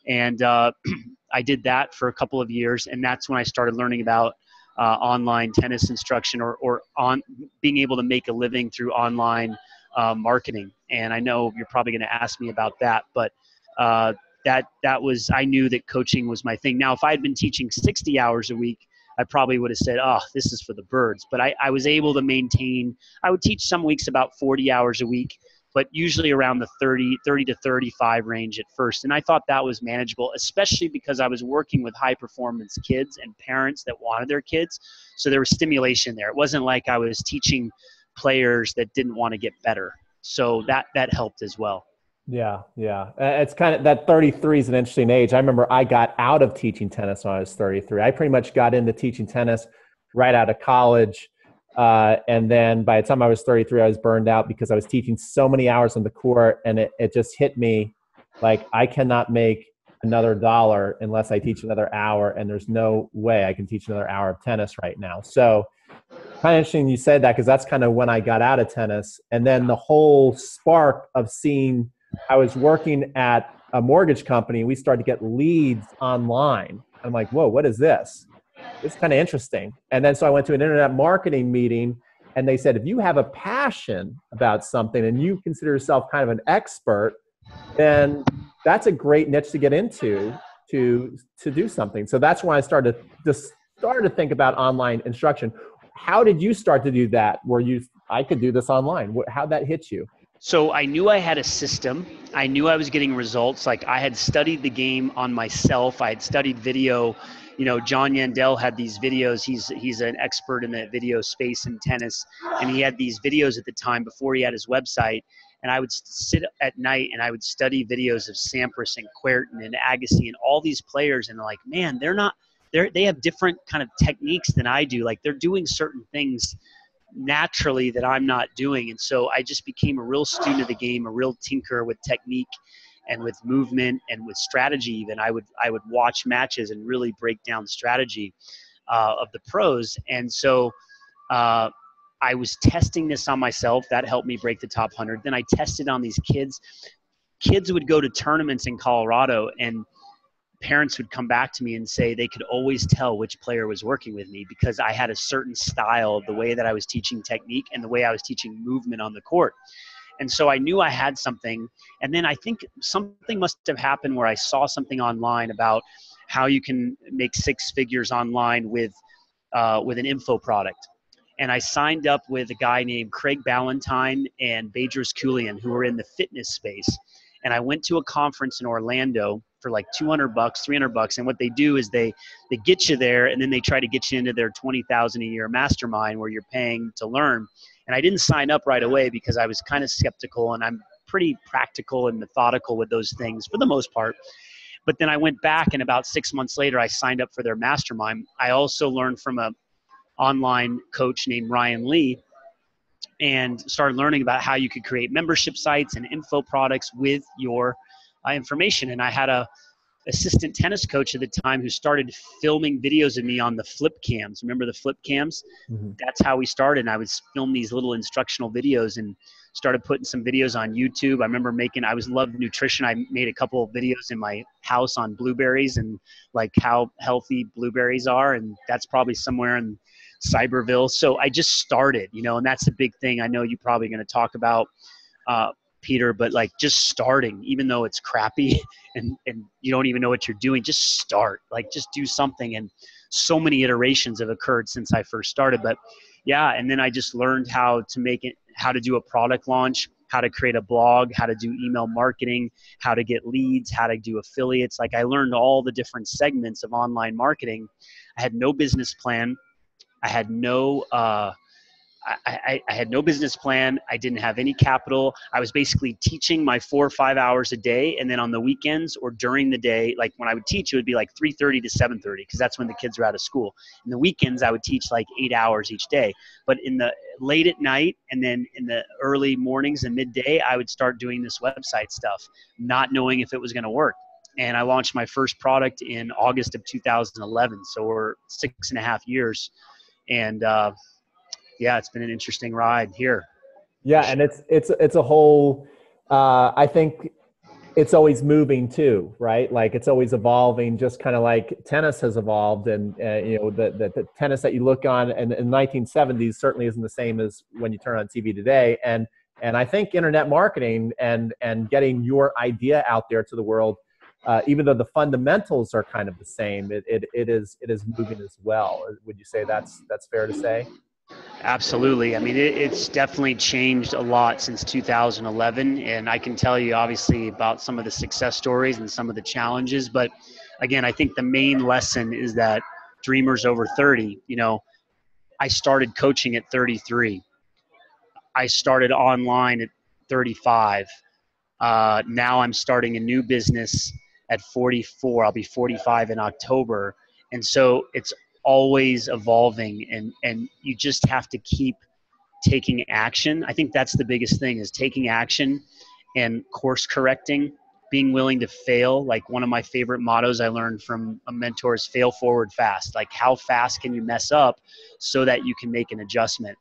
And I did that for a couple of years. And that's when I started learning about online tennis instruction or on being able to make a living through online marketing. And I know you're probably going to ask me about that, but that was, I knew that coaching was my thing. Now, if I had been teaching 60 hours a week, I probably would have said, oh, this is for the birds. But I was able to maintain, I would teach some weeks about 40 hours a week, but usually around the 30 to 35 range at first. And I thought that was manageable, especially because I was working with high performance kids and parents that wanted their kids. So there was stimulation there. It wasn't like I was teaching players that didn't want to get better. So that helped as well. Yeah. It's kind of that 33 is an interesting age. I remember I got out of teaching tennis when I was 33. I pretty much got into teaching tennis right out of college. And then by the time I was 33, I was burned out because I was teaching so many hours on the court, and it just hit me like I cannot make another dollar unless I teach another hour, and there's no way I can teach another hour of tennis right now. So kind of interesting you said that, because that's kind of when I got out of tennis. And then the whole spark of seeing, I was working at a mortgage company. We started to get leads online. I'm like, whoa, what is this? It's kind of interesting. And then so I went to an internet marketing meeting, and they said, if you have a passion about something and you consider yourself kind of an expert, then that's a great niche to get into. to do something. So that's when I started to think about online instruction. How did you start to do that? I could do this online. How'd that hit you? So I knew I had a system. I knew I was getting results. Like I had studied the game on myself. I had studied video. John Yandel had these videos. He's an expert in the video space in tennis. And he had these videos at the time before he had his website. And I would sit at night and I would study videos of Sampras and Querten and Agassi and all these players. And like, man, they have different kind of techniques than I do. Like they're doing certain things naturally that I'm not doing. And so I just became a real student of the game, a real tinker with technique and with movement and with strategy. Even I would watch matches and really break down strategy of the pros. And so I was testing this on myself. That helped me break the top 100. Then I tested on these kids. Kids would go to tournaments in Colorado and parents would come back to me and say they could always tell which player was working with me because I had a certain style of the way that I was teaching technique and the way I was teaching movement on the court. And so I knew I had something. And then I think something must have happened where I saw something online about how you can make 6 figures online with an info product. And I signed up with a guy named Craig Ballantyne and Badros Koulian, who were in the fitness space. And I went to a conference in Orlando for like $200, $300. And what they do is they get you there and then they try to get you into their $20,000 a year mastermind where you're paying to learn. And I didn't sign up right away because I was kind of skeptical, and I'm pretty practical and methodical with those things for the most part. But then I went back, and about 6 months later, I signed up for their mastermind. I also learned from an online coach named Ryan Lee and started learning about how you could create membership sites and info products with your information. And I had a assistant tennis coach at the time who started filming videos of me on the flip cams. Remember the flip cams? Mm-hmm. That's how we started. And I would film these little instructional videos and started putting some videos on YouTube. I remember I loved nutrition. I made a couple of videos in my house on blueberries and like how healthy blueberries are. And that's probably somewhere in Cyberville. So I just started, and that's a big thing. I know you're probably going to talk about, Peter, but like just starting, even though it's crappy and you don't even know what you're doing, just start, like just do something. And so many iterations have occurred since I first started, but yeah. And then I just learned how to do a product launch, how to create a blog, how to do email marketing, how to get leads, how to do affiliates. Like I learned all the different segments of online marketing. I had no business plan. I had no I had no business plan. I didn't have any capital. I was basically teaching my 4 or 5 hours a day. And then on the weekends or during the day, like when I would teach, it would be like 3:30 to 7:30 because that's when the kids were out of school. In the weekends, I would teach like 8 hours each day. But in the late at night and then in the early mornings and midday, I would start doing this website stuff, not knowing if it was going to work. And I launched my first product in August of 2011. So we're 6.5 years. And, yeah, it's been an interesting ride here. Yeah, and it's a whole. I think it's always moving too, right? Like it's always evolving, just kind of like tennis has evolved, and the tennis that you look on in the 1970s certainly isn't the same as when you turn on TV today. And I think internet marketing and getting your idea out there to the world, even though the fundamentals are kind of the same, it is moving as well. Would you say that's fair to say? Absolutely. I mean, it's definitely changed a lot since 2011. And I can tell you obviously about some of the success stories and some of the challenges. But again, I think the main lesson is that dreamers over 30, I started coaching at 33. I started online at 35. Now I'm starting a new business at 44. I'll be 45 in October. And so it's always evolving, and you just have to keep taking action. I think that's the biggest thing, is taking action and course correcting, being willing to fail. Like one of my favorite mottos I learned from a mentor is fail forward fast. Like how fast can you mess up so that you can make an adjustment?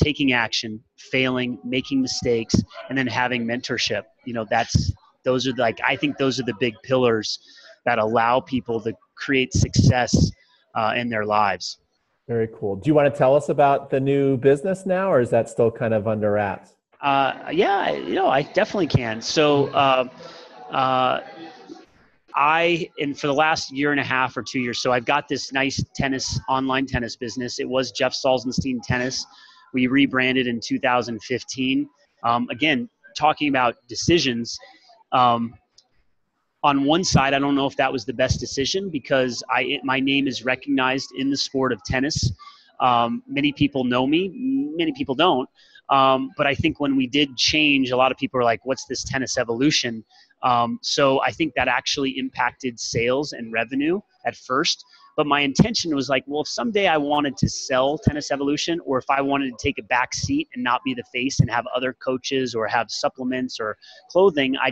Taking action, failing, making mistakes, and then having mentorship. I think those are the big pillars that allow people to create success in their lives. Very cool. Do you want to tell us about the new business now, or is that still kind of under wraps? Yeah, I definitely can. So and for the last year and a half or 2 years, so I've got this nice online tennis business. It was Jeff Salzenstein Tennis. We rebranded in 2015. Again, talking about decisions, on one side, I don't know if that was the best decision because my name is recognized in the sport of tennis. Many people know me, many people don't. But I think when we did change, a lot of people are like, what's this tennis evolution? So I think that actually impacted sales and revenue at first. But my intention was like, well, if someday I wanted to sell Tennis Evolution, or if I wanted to take a back seat and not be the face and have other coaches or have supplements or clothing, I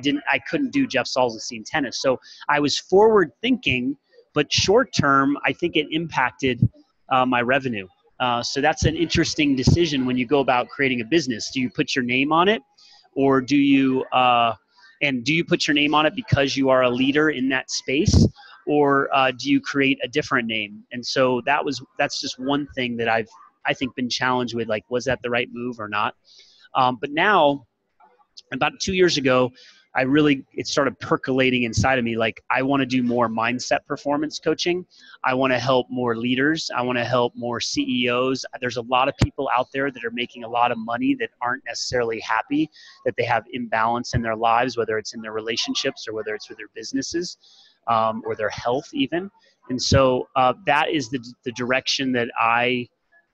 couldn't do Jeff Salzenstein Tennis. So I was forward thinking, but short term, I think it impacted my revenue. So that's an interesting decision when you go about creating a business. Do you put your name on it, or do you put your name on it because you are a leader in that space? Or do you create a different name? And so that's just one thing that I think been challenged with, like, was that the right move or not? But now, about 2 years ago, it started percolating inside of me. Like, I want to do more mindset performance coaching. I want to help more leaders. I want to help more CEOs. There's a lot of people out there that are making a lot of money that aren't necessarily happy, that they have imbalance in their lives, whether it's in their relationships or whether it's with their businesses. Or their health even. And so that is the direction that I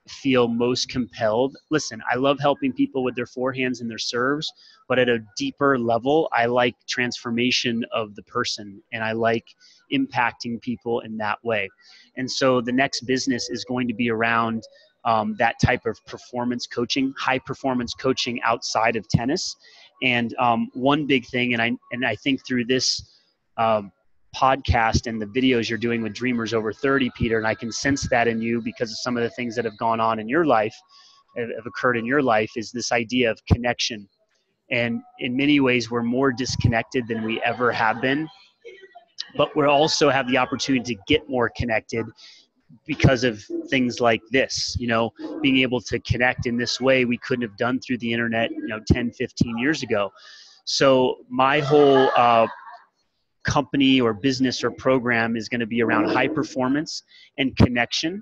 feel most compelled. Listen, I love helping people with their forehands and their serves, but at a deeper level, I like transformation of the person, and I like impacting people in that way. And so the next business is going to be around that type of performance coaching, high performance coaching outside of tennis. And one big thing, and I think through this podcast and the videos you're doing with Dreamers Over 30, Peter, and I can sense that in you because of some of the things that have gone on in your life, have occurred in your life, is this idea of connection. And in many ways, we're more disconnected than we ever have been, but we also have the opportunity to get more connected because of things like this, being able to connect in this way we couldn't have done through the internet, 10, 15 years ago. So my whole company or business or program is going to be around high performance and connection.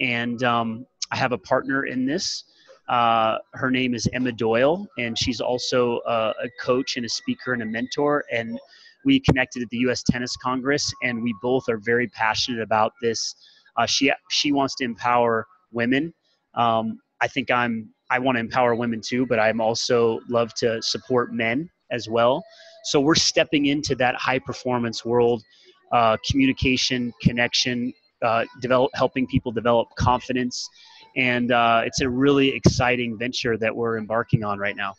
And I have a partner in this. Her name is Emma Doyle, and she's also a coach and a speaker and a mentor. And we connected at the U.S. Tennis Congress, and we both are very passionate about this. She wants to empower women. I think I want to empower women too, but I'm also love to support men as well. So we're stepping into that high performance world, communication, connection, helping people develop confidence. And it's a really exciting venture that we're embarking on right now.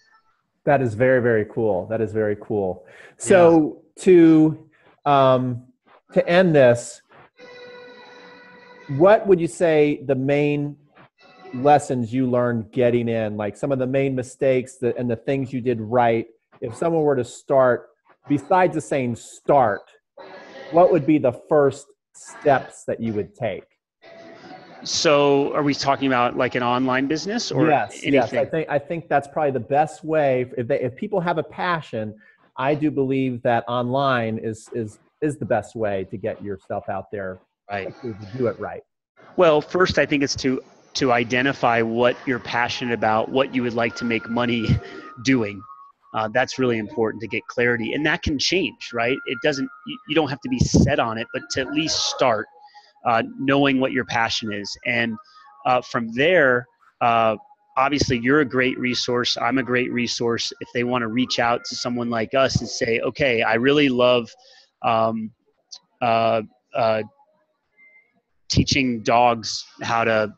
That is very, very cool. That is very cool. So to end this, what would you say the main lessons you learned getting in, like some of the main mistakes and the things you did right? If someone were to start, besides just saying start, what would be the first steps that you would take? So are we talking about like an online business or anything? Yes. I think that's probably the best way. If people have a passion, I do believe that online is the best way to get yourself out there. Right. To do it right. Well, first, I think it's to identify what you're passionate about, what you would like to make money doing. That's really important to get clarity, and that can change, right? You don't have to be set on it, but to at least start knowing what your passion is. And from there, obviously you're a great resource. I'm a great resource. If they want to reach out to someone like us and say, okay, I really love teaching dogs how to,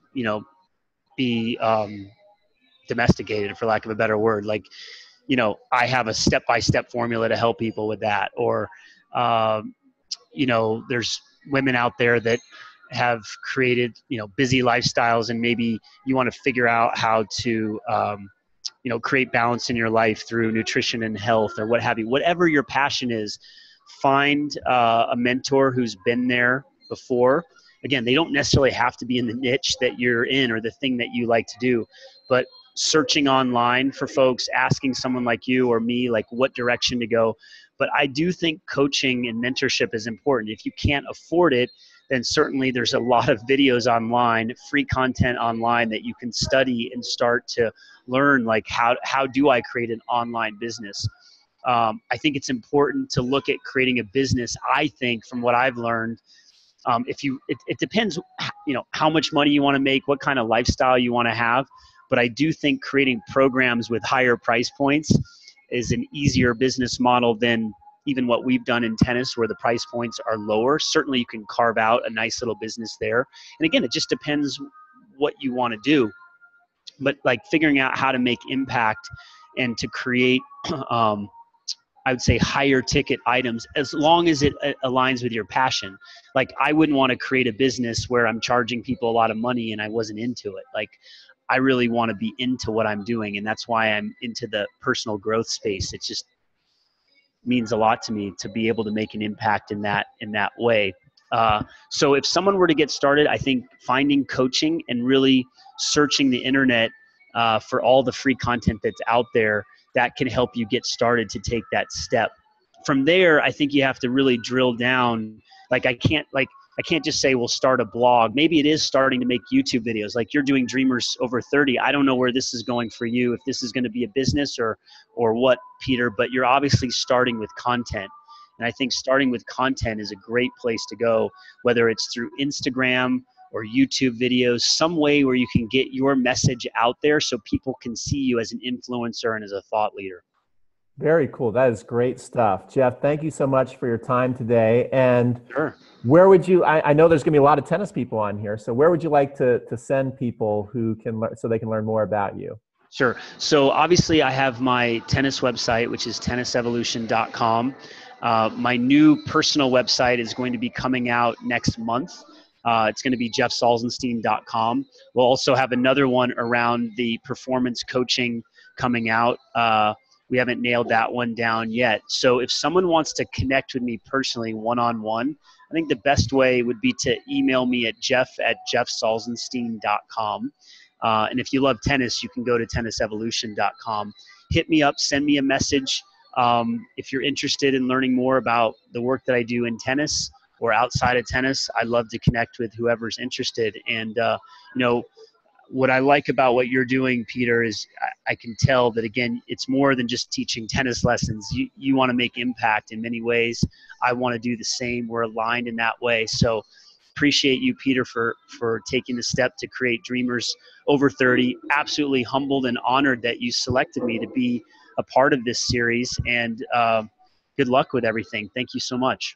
be domesticated, for lack of a better word. Like, I have a step-by-step formula to help people with that. Or, there's women out there that have created, busy lifestyles, and maybe you want to figure out how to, create balance in your life through nutrition and health or what have you. Whatever your passion is, find a mentor who's been there before. Again, they don't necessarily have to be in the niche that you're in or the thing that you like to do, but searching online for folks, asking someone like you or me, like what direction to go. But I do think coaching and mentorship is important. If you can't afford it, then certainly there's a lot of videos online, free content online that you can study and start to learn, like how do I create an online business? I think it's important to look at creating a business. I think from what I've learned, it depends, how much money you want to make, what kind of lifestyle you want to have. But I do think creating programs with higher price points is an easier business model than even what we've done in tennis, where the price points are lower. Certainly you can carve out a nice little business there. And again, it just depends what you want to do. But like figuring out how to make impact and to create, I would say, higher ticket items, as long as it aligns with your passion. Like I wouldn't want to create a business where I'm charging people a lot of money and I wasn't into it. Like I really want to be into what I'm doing. And that's why I'm into the personal growth space. It just means a lot to me to be able to make an impact in that way. So if someone were to get started, I think finding coaching and really searching the internet for all the free content that's out there, that can help you get started to take that step. From there, I think you have to really drill down. Like I can't just say, well, start a blog. Maybe it is starting to make YouTube videos. Like you're doing Dreamers Over 30. I don't know where this is going for you, if this is going to be a business or what, Peter, but you're obviously starting with content. And I think starting with content is a great place to go, whether it's through Instagram or YouTube videos, some way where you can get your message out there so people can see you as an influencer and as a thought leader. Very cool. That is great stuff. Jeff, thank you so much for your time today. And Sure. Where would you, I know there's going to be a lot of tennis people on here, so where would you like to send people who can so they can learn more about you? Sure. So obviously I have my tennis website, which is tennisevolution.com. My new personal website is going to be coming out next month. It's going to be jeffsalzenstein.com. We'll also have another one around the performance coaching coming out. We haven't nailed that one down yet. So if someone wants to connect with me personally one-on-one, I think the best way would be to email me at jeff@jeffsalzenstein.com. And if you love tennis, you can go to tennisevolution.com. Hit me up, send me a message. If you're interested in learning more about the work that I do in tennis or outside of tennis, I'd love to connect with whoever's interested. And, what I like about what you're doing, Peter, is I can tell that, again, it's more than just teaching tennis lessons. You want to make impact in many ways. I want to do the same. We're aligned in that way. So appreciate you, Peter, for taking the step to create Dreamers Over 30. Absolutely humbled and honored that you selected me to be a part of this series. And good luck with everything. Thank you so much.